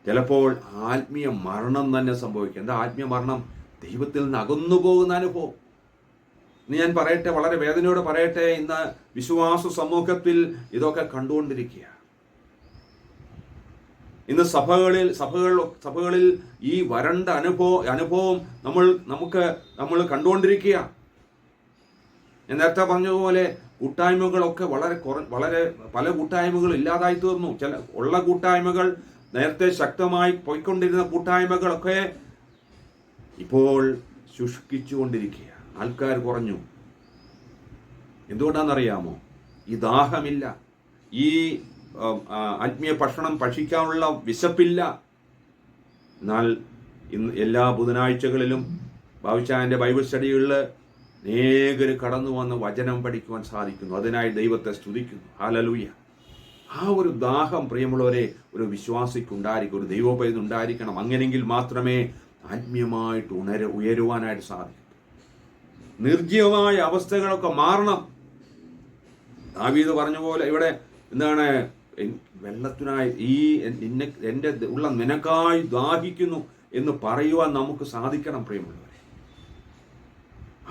ചിലപ്പോൾ ആത്മീയ മരണം തന്നെ സംഭവിക്കും. എന്താ ആത്മീയ മരണം? ദൈവത്തിൽ നിന്ന് അകന്നു പോകുന്ന അനുഭവം. ഇന്ന് ഞാൻ പറയട്ടെ, വളരെ വേദനയോടെ പറയട്ടെ, ഇന്ന് വിശ്വാസ സമൂഹത്തിൽ ഇതൊക്കെ കണ്ടുകൊണ്ടിരിക്കുക. ഇന്ന് സഭകളിൽ ഈ വരണ്ട അനുഭവം നമ്മൾ കണ്ടുകൊണ്ടിരിക്കുക. ഞാൻ നേരത്തെ പറഞ്ഞതുപോലെ കൂട്ടായ്മകളൊക്കെ വളരെ പല കൂട്ടായ്മകൾ ഇല്ലാതായി തീർന്നു. ചില ഉള്ള കൂട്ടായ്മകൾ, നേരത്തെ ശക്തമായി പോയിക്കൊണ്ടിരുന്ന കൂട്ടായ്മകളൊക്കെ ഇപ്പോൾ ശുഷ്കിച്ചുകൊണ്ടിരിക്കുക. ആൾക്കാർ കുറഞ്ഞു. എന്തുകൊണ്ടാണെന്നറിയാമോ? ഈ ദാഹമില്ല, ഈ ആത്മീയ ഭക്ഷണം ഭക്ഷിക്കാനുള്ള വിശപ്പില്ല. എന്നാൽ ഇന്ന് എല്ലാ ബുധനാഴ്ചകളിലും ബാബുച്ചാന്റെ ബൈബിൾ സ്റ്റഡികളിൽ അനേകർ കടന്നു വന്ന് വചനം പഠിക്കുവാൻ സാധിക്കുന്നു. അതിനായി ദൈവത്തെ സ്തുതിക്കുന്നു. ഹല്ലേലൂയ. ആ ഒരു ദാഹം പ്രിയമുള്ളവരെ ഒരു വിശ്വാസിക്കുണ്ടായിരിക്കും, ഒരു ദൈവോപൈതം ഉണ്ടായിരിക്കണം. അങ്ങനെയെങ്കിൽ മാത്രമേ ആത്മീയമായിട്ട് ഉയരുവാനായിട്ട് സാധിക്കൂ. നിർജ്ജീവമായ അവസ്ഥകളൊക്കെ മാറണം. ദാവീദ് പറഞ്ഞ പോലെ ഇവിടെ എന്താണ്, വെള്ളത്തിനായി എൻ്റെ ഉള്ള നിനക്കായി ദാഹിക്കുന്നു എന്ന് പറയുവാൻ നമുക്ക് സാധിക്കണം. പ്രിയമുള്ളവരെ,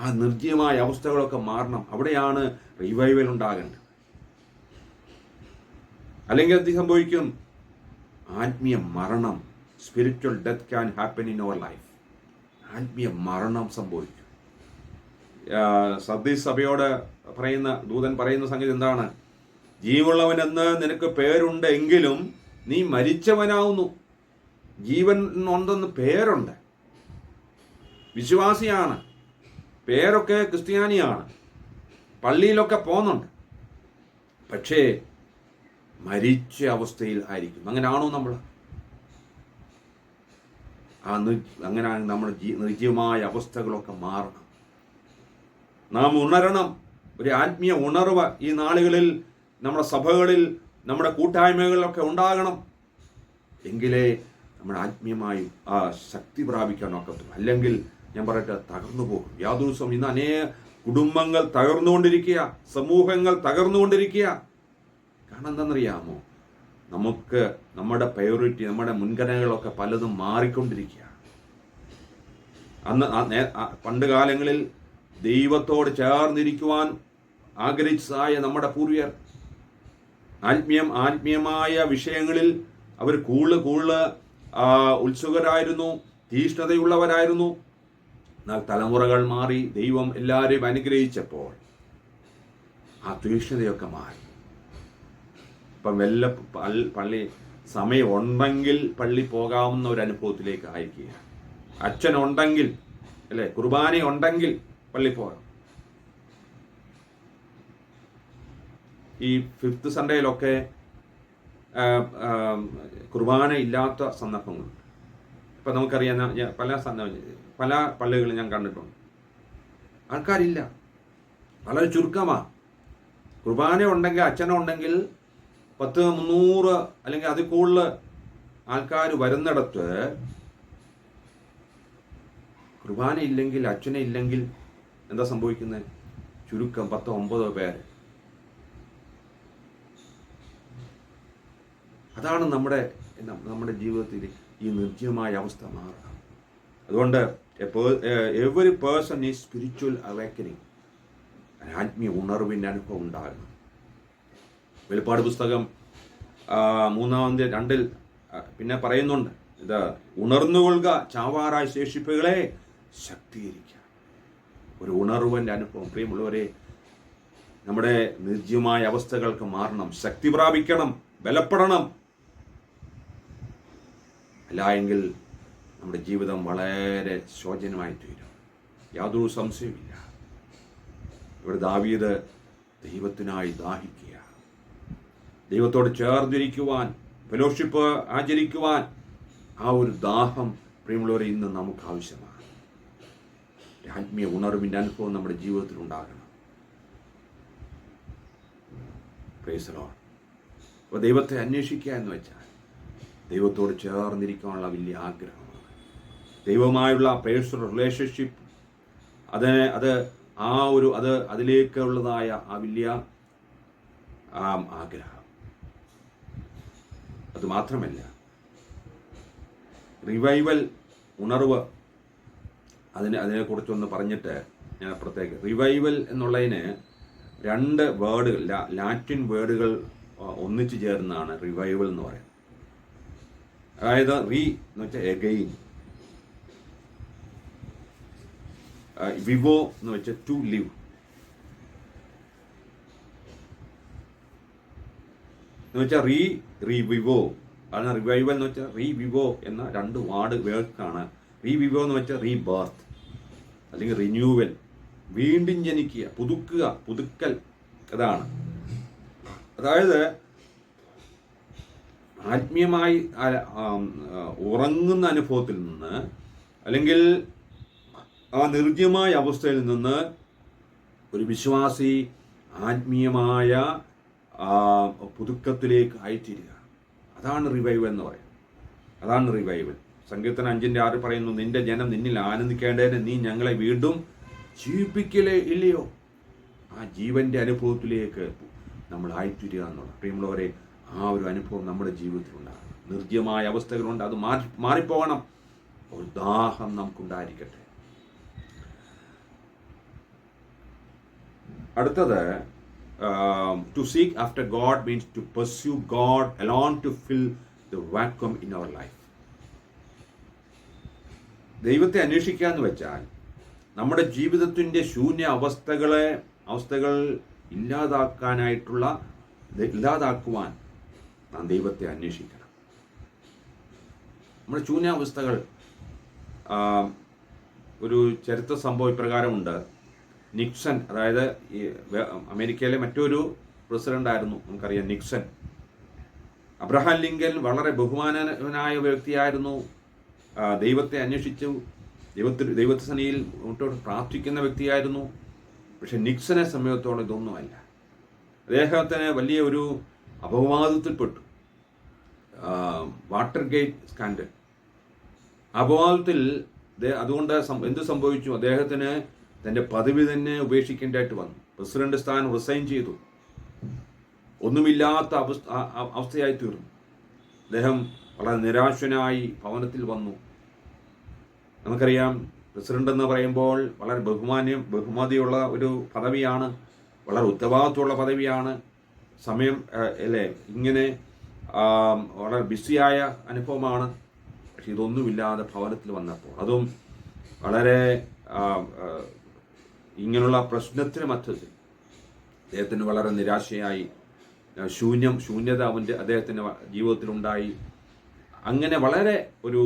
ആ നിർജ്ജീവമായ അവസ്ഥകളൊക്കെ മാറണം. അവിടെയാണ് റിവൈവൽ ഉണ്ടാകേണ്ടത്. അല്ലെങ്കിൽ എന്ത് സംഭവിക്കും? ആത്മീയ മരണം, spiritual death can happen in our life. ആത്മീയ മരണം സംഭവിക്കും. സർദീസ് സഭയോട് ദൂതൻ പറയുന്ന സംഗതി എന്താണ്? ജീവനുള്ളവനെന്ന് നിനക്ക് പേരുണ്ട്, എങ്കിലും നീ മരിച്ചവനാവുന്നു. ജീവൻ ഉണ്ടെന്ന് പേരുണ്ട്, വിശ്വാസിയാണ്, പേരൊക്കെ ക്രിസ്ത്യാനിയാണ്, പള്ളിയിലൊക്കെ പോകുന്നുണ്ട്, പക്ഷേ മരിച്ച അവസ്ഥയിൽ ആയിരിക്കും. അങ്ങനെയാണോ നമ്മൾ? അങ്ങനെയാണ് നമ്മൾ നിർജ്ജീവമായ അവസ്ഥകളൊക്കെ മാറണം. നാം ഉണരണം. ഒരു ആത്മീയ ഉണർവ് ഈ നാളുകളിൽ നമ്മുടെ സഭകളിൽ, നമ്മുടെ കൂട്ടായ്മകളിലൊക്കെ ഉണ്ടാകണം. എങ്കിലേ നമ്മുടെ ആത്മീയമായി ആ ശക്തി പ്രാപിക്കാൻ ഒക്കത്തുള്ളൂ. അല്ലെങ്കിൽ ഞാൻ പറയട്ടെ, തകർന്നു പോകും. യാതൊരു ദിവസം ഇന്ന് അനേക കുടുംബങ്ങൾ തകർന്നുകൊണ്ടിരിക്കുക, സമൂഹങ്ങൾ തകർന്നുകൊണ്ടിരിക്കുക. കാരണം എന്താണെന്നറിയാമോ? നമുക്ക് നമ്മുടെ പ്രയോറിറ്റി, നമ്മുടെ മുൻഗണനകളൊക്കെ പലതും മാറിക്കൊണ്ടിരിക്കുക. പണ്ട് കാലങ്ങളിൽ ദൈവത്തോട് ചേർന്നിരിക്കുവാൻ ആഗ്രഹിച്ചതായ നമ്മുടെ പൂർവികർ ആത്മീയമായ വിഷയങ്ങളിൽ അവർ കൂടുതൽ ഉത്സുകരായിരുന്നു, തീഷ്ണതയുള്ളവരായിരുന്നു. എന്നാൽ തലമുറകൾ മാറി, ദൈവം എല്ലാവരെയും അനുഗ്രഹിച്ചപ്പോൾ ആ തീഷ്ണതയൊക്കെ മാറി. ഇപ്പം പള്ളി സമയം ഉണ്ടെങ്കിൽ പള്ളി പോകാവുന്ന ഒരു അനുഭവത്തിലേക്ക് ആയിരിക്കുക. അച്ഛനുണ്ടെങ്കിൽ, അല്ലെ, കുർബാന ഉണ്ടെങ്കിൽ പള്ളി പോകാം. ഈ 5th സൺഡേയിലൊക്കെ കുർബാന ഇല്ലാത്ത സന്ദർഭങ്ങളുണ്ട്. ഇപ്പം നമുക്കറിയാം, പല പള്ളികളും ഞാൻ കണ്ടിട്ടുണ്ട്. ആൾക്കാരില്ല, വളരെ ചുരുക്കമാണ്. കുർബാന ഉണ്ടെങ്കിൽ, അച്ഛനുണ്ടെങ്കിൽ 10, 300 അല്ലെങ്കിൽ അതിൽ കൂടുതൽ ആൾക്കാർ വരുന്നിടത്ത് കുർബാന ഇല്ലെങ്കിൽ, അച്ഛനെ ഇല്ലെങ്കിൽ എന്താ സംഭവിക്കുന്നത്? ചുരുക്കം 10, 9 പേര്. അതാണ് നമ്മുടെ ജീവിതത്തിൽ ഈ നിർജ്ജീവമായ അവസ്ഥ മാറുക. അതുകൊണ്ട് every person is spiritual awakening, ആത്മീയ ഉണർവിൻ്റെ അനുഭവം ഉണ്ടാകണം. വെളിപ്പാട് പുസ്തകം 3:2 പിന്നെ പറയുന്നുണ്ട്, ഇത് ഉണർന്നുകൊള്ളുക ചാവാറായ ശേഷിപ്പുകളെ ശക്തീകരിക്കുക. ഒരു ഉണർവിൻ്റെ അനുഭവം. പ്രിയമുള്ളവരെ, നമ്മുടെ നിർജ്ജീവമായ അവസ്ഥകൾക്ക് മാറണം, ശക്തി പ്രാപിക്കണം, ബലപ്പെടണം. അല്ല എങ്കിൽ നമ്മുടെ ജീവിതം വളരെ ശോചനമായി തീരും, യാതൊരു സംശയമില്ല. ഇവിടെ ദാവീദ് ദൈവത്തിനായി ദാഹിക്കുക, ദൈവത്തോട് ചേർന്നിരിക്കുവാൻ, ഫെലോഷിപ്പ് ആചരിക്കുവാൻ ആ ഒരു ദാഹം പ്രിയമുള്ളവരെ ഇന്ന് നമുക്ക് ആവശ്യമാണ്. ആത്മീയ ഉണർവിൻ്റെ അനുഭവം നമ്മുടെ ജീവിതത്തിൽ ഉണ്ടാകണം. Price the Lord. അപ്പോൾ ദൈവത്തെ അന്വേഷിക്കുക എന്ന് വെച്ചാൽ ദൈവത്തോട് ചേർന്നിരിക്കാനുള്ള വലിയ ആഗ്രഹമാണ്. ദൈവവുമായുള്ള പേഴ്സണൽ റിലേഷൻഷിപ്പ്, അതിലേക്കുള്ളതായ ആ വലിയ ആഗ്രഹം. അതുമാത്രമല്ല, റിവൈവൽ, ഉണർവ്, അതിനെക്കുറിച്ചൊന്ന് പറഞ്ഞിട്ട് ഞാൻ അപ്പുറത്തേക്ക്. റിവൈവൽ എന്നുള്ളതിന് 2 വേർഡുകൾ, ലാറ്റിൻ വേർഡുകൾ ഒന്നിച്ചു ചേർന്നാണ് റിവൈവൽ എന്ന് പറയുന്നത്. അതായത് റീ എന്ന് വെച്ചാൽ എഗെയിൻ, വിവോ എന്ന് വെച്ചാൽ ടു ലിവ്. എന്ന് വെച്ചാൽ റീവിവോ ആണ് റിവൈവൽ എന്ന് വെച്ചാൽ. റീവിവോ എന്ന 2 വേർഡ്സാണ്. റീവിവോ എന്ന് വെച്ചാൽ റീബർത്ത് അല്ലെങ്കിൽ റിന്യൂവൽ, വീണ്ടും ജനിക്കുക, പുതുക്കൽ. അതാണ്. അതായത് ആത്മീയമായി ഉറങ്ങുന്ന അനുഭവത്തിൽ നിന്ന്, അല്ലെങ്കിൽ ആ നിർജ്ജീവമായ അവസ്ഥയിൽ നിന്ന് ഒരു വിശ്വാസി ആത്മീയമായ പുതുക്കത്തിലേക്ക് ആയിത്തീരുക. അതാണ് റിവൈവൽ എന്ന് പറയുന്നത്. അതാണ് റിവൈവൽ. സങ്കീർത്തനം 5:6 പറയുന്നു, നിന്റെ ജനം നിന്നിൽ ആനന്ദിക്കേണ്ടതിന് നീ ഞങ്ങളെ വീണ്ടും ജീവിപ്പിക്കലേ ഇല്ലയോ. ആ ജീവന്റെ അനുഭവത്തിലേക്ക് നമ്മൾ ആയിത്തീരുക എന്നുള്ള, പ്രിയമുള്ളവരെ, ആ ഒരു അനുഭവം നമ്മുടെ ജീവിതത്തിലുണ്ടാകും. നിർജ്ജീവമായ അവസ്ഥകളുണ്ട്, അത് മാറിപ്പോകണം. ഒരു ദാഹം നമുക്കുണ്ടായിരിക്കട്ടെ. അടുത്തത്, to seek after God means to pursue God alone to fill the vacuum in our life. ദൈവത്തെ അന്വേഷിക്കുക എന്ന് വെച്ചാൽ നമ്മുടെ ജീവിതത്തിൻ്റെ ശൂന്യ അവസ്ഥകൾ ഇല്ലാതാക്കുവാൻ നാം ദൈവത്തെ അന്വേഷിക്കണം. നമ്മുടെ ശൂന്യാവസ്ഥകൾ, ഒരു ചരിത്ര സംഭവ ഇപ്രകാരമുണ്ട്. നിക്സൺ, അതായത് ഈ അമേരിക്കയിലെ മറ്റൊരു പ്രസിഡന്റ് ആയിരുന്നു, നമുക്കറിയാം, നിക്സൺ. അബ്രഹാം ലിങ്കൻ വളരെ ബഹുമാനനായ വ്യക്തിയായിരുന്നു. ദൈവത്തെ അന്വേഷിച്ചു, ദൈവസന്നിധിയിൽ മുന്നോട്ട് പ്രാർത്ഥിക്കുന്ന വ്യക്തിയായിരുന്നു. പക്ഷെ നിക്സനെ സംബന്ധിച്ചിടത്തോളം ഇതൊന്നുമല്ല. അദ്ദേഹത്തിന് വലിയ ഒരു അപവാദത്തിൽപ്പെട്ടു. വാട്ടർ ഗേറ്റ് സ്കാൻഡൽ അപവാദത്തിൽ. അതുകൊണ്ട് എന്ത് സംഭവിച്ചു? അദ്ദേഹത്തിന് തൻ്റെ പദവി തന്നെ ഉപേക്ഷിക്കേണ്ടതായിട്ട് വന്നു. പ്രസിഡന്റ് സ്ഥാനം റിസൈൻ ചെയ്തു. ഒന്നുമില്ലാത്ത അവസ്ഥയായി തീർന്നു. അദ്ദേഹം വളരെ നിരാശനായി ഭവനത്തിൽ വന്നു. നമുക്കറിയാം, പ്രസിഡന്റ് എന്ന് പറയുമ്പോൾ വളരെ ബഹുമതിയുള്ള ഒരു പദവിയാണ്, വളരെ ഉത്തരവാദിത്വമുള്ള പദവിയാണ്. അല്ലേ, ഇങ്ങനെ വളരെ ബിസിയായ അനുഭവമാണ്. പക്ഷെ ഇതൊന്നുമില്ലാതെ ഭവനത്തിൽ വന്നപ്പോൾ, അതും വളരെ ഇങ്ങനെയുള്ള പ്രശ്നത്തിന് മധ്യത്തിൽ അദ്ദേഹത്തിന് വളരെ നിരാശയായി, ശൂന്യത അദ്ദേഹത്തിൻ്റെ ജീവിതത്തിലുണ്ടായി. അങ്ങനെ വളരെ ഒരു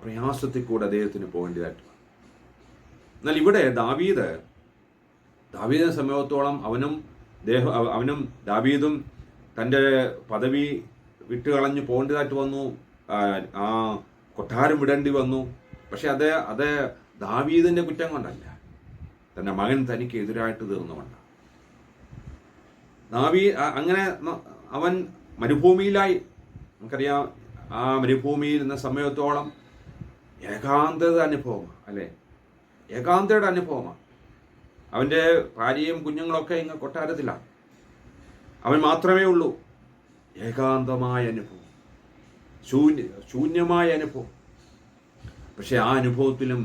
പ്രയാസത്തിൽ കൂടെ അദ്ദേഹത്തിന് പോകേണ്ടതായിട്ട് വന്നു. എന്നാൽ ഇവിടെ ദാവീദിനെ സംബന്ധിച്ചിടത്തോളം ദാവീദും തൻ്റെ പദവി വിട്ടുകളഞ്ഞു പോകേണ്ടതായിട്ട് വന്നു. ആ കൊട്ടാരം വിടേണ്ടി വന്നു. പക്ഷെ അത് ദാവീദിൻ്റെ കുറ്റം കൊണ്ടല്ല, തൻ്റെ മകൻ തനിക്ക് എതിരായിട്ട് തീർന്നുകൊണ്ടാണ്. അങ്ങനെ അവൻ മരുഭൂമിയിലായി. നമുക്കറിയാം, ആ മരുഭൂമിയിൽ നിന്ന സമയത്തോളം ഏകാന്തത അനുഭവമാണ്, അല്ലേ? ഏകാന്തയുടെ അനുഭവമാണ്. അവൻ്റെ ഭാര്യയും കുഞ്ഞുങ്ങളൊക്കെ ഇങ്ങ് കൊട്ടാരത്തിലാണ്. അവൻ മാത്രമേ ഉള്ളൂ. ഏകാന്തമായ അനുഭവം, ശൂന്യമായ അനുഭവം. പക്ഷെ ആ അനുഭവത്തിലും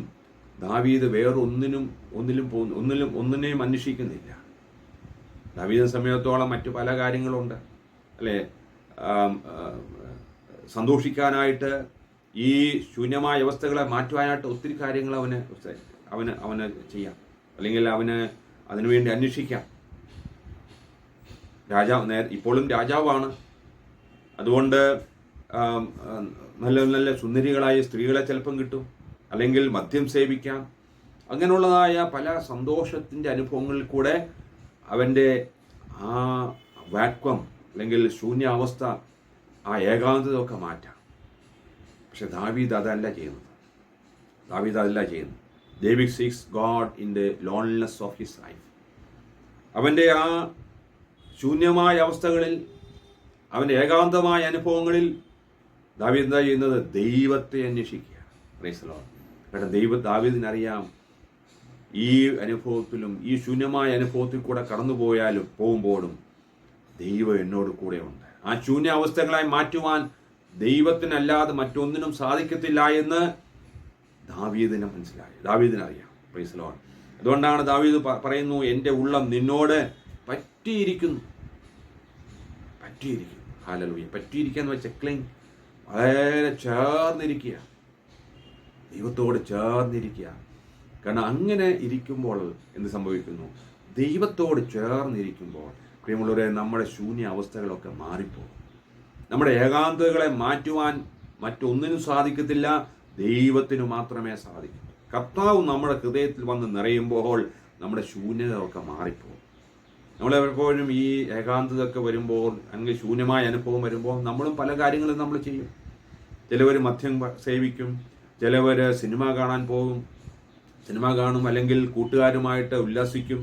ദാവീദ് ഒന്നിനെയും അന്വേഷിക്കുന്നില്ല. ദാവീദിനെ സമയത്തോളം മറ്റു പല കാര്യങ്ങളുണ്ട്, അല്ലേ? സന്തോഷിക്കാനായിട്ട്, ഈ ശൂന്യമായ അവസ്ഥകളെ മാറ്റുവാനായിട്ട് ഒത്തിരി കാര്യങ്ങൾ അവന് ചെയ്യാം, അല്ലെങ്കിൽ അവന് അതിനുവേണ്ടി അന്വേഷിക്കാം. ഇപ്പോഴും രാജാവാണ്. അതുകൊണ്ട് നല്ല നല്ല സുന്ദരികളായ സ്ത്രീകളെ ചിലപ്പം കിട്ടും, അല്ലെങ്കിൽ മദ്യം സേവിക്കാം. അങ്ങനെയുള്ളതായ പല സന്തോഷത്തിൻ്റെ അനുഭവങ്ങളിൽ കൂടെ അവൻ്റെ ആ വാക്വം, അല്ലെങ്കിൽ ശൂന്യാവസ്ഥ, ആ ഏകാന്തതയൊക്കെ മാറ്റാം. പക്ഷെ ദാവീദ് അതല്ല ചെയ്യുന്നത്. David seeks God in the loneliness of his life. അവൻ്റെ ആ ശൂന്യമായ അവസ്ഥകളിൽ, അവൻ്റെ ഏകാന്തമായ അനുഭവങ്ങളിൽ ദാവീദ് എന്താ ചെയ്യുന്നത്? ദൈവത്തെ അന്വേഷിക്കുക. Price the Lord. കാരണം ദാവീദിനറിയാം, ഈ അനുഭവത്തിലും, ഈ ശൂന്യമായ അനുഭവത്തിൽ കൂടെ പോകുമ്പോഴും ദൈവം എന്നോട് കൂടെയുണ്ട്. ആ ശൂന്യാവസ്ഥകളായി മാറ്റുവാൻ ദൈവത്തിനല്ലാതെ മറ്റൊന്നിനും സാധിക്കത്തില്ല എന്ന് ദാവീദിനറിയാം. Price the Lord. അതുകൊണ്ടാണ് ദാവീദ് പറയുന്നു, എൻ്റെ ഉള്ളം നിന്നോട് പറ്റിയിരിക്കുന്നു. ഹല്ലേലൂയ. പറ്റിയിരിക്കുക എന്ന് വെച്ചാൽ ക്ലിങ്, വളരെ ചേർന്നിരിക്കുക, ദൈവത്തോട് ചേർന്നിരിക്കുക. കാരണം അങ്ങനെ ഇരിക്കുമ്പോൾ എന്ത് സംഭവിക്കുന്നു? ദൈവത്തോട് ചേർന്നിരിക്കുമ്പോൾ പ്രിയമുള്ളവരെ, നമ്മുടെ ശൂന്യ അവസ്ഥകളൊക്കെ മാറിപ്പോകും. നമ്മുടെ ഏകാന്തതകളെ മാറ്റുവാൻ മറ്റൊന്നിനും സാധിക്കത്തില്ല, ദൈവത്തിന് മാത്രമേ സാധിക്കൂ. കർത്താവ് നമ്മുടെ ഹൃദയത്തിൽ വന്ന് നിറയുമ്പോൾ നമ്മുടെ ശൂന്യതയൊക്കെ മാറിപ്പോകും. നമ്മളെപ്പോഴും ഈ ഏകാന്തതയൊക്കെ വരുമ്പോൾ, അല്ലെങ്കിൽ ശൂന്യമായ അനുഭവം വരുമ്പോൾ നമ്മളും പല കാര്യങ്ങളും നമ്മൾ ചെയ്യും. ചിലവർ മദ്യം സേവിക്കും, ചിലവർ സിനിമ കാണും, അല്ലെങ്കിൽ കൂട്ടുകാരുമായിട്ട് ഉല്ലാസിക്കും,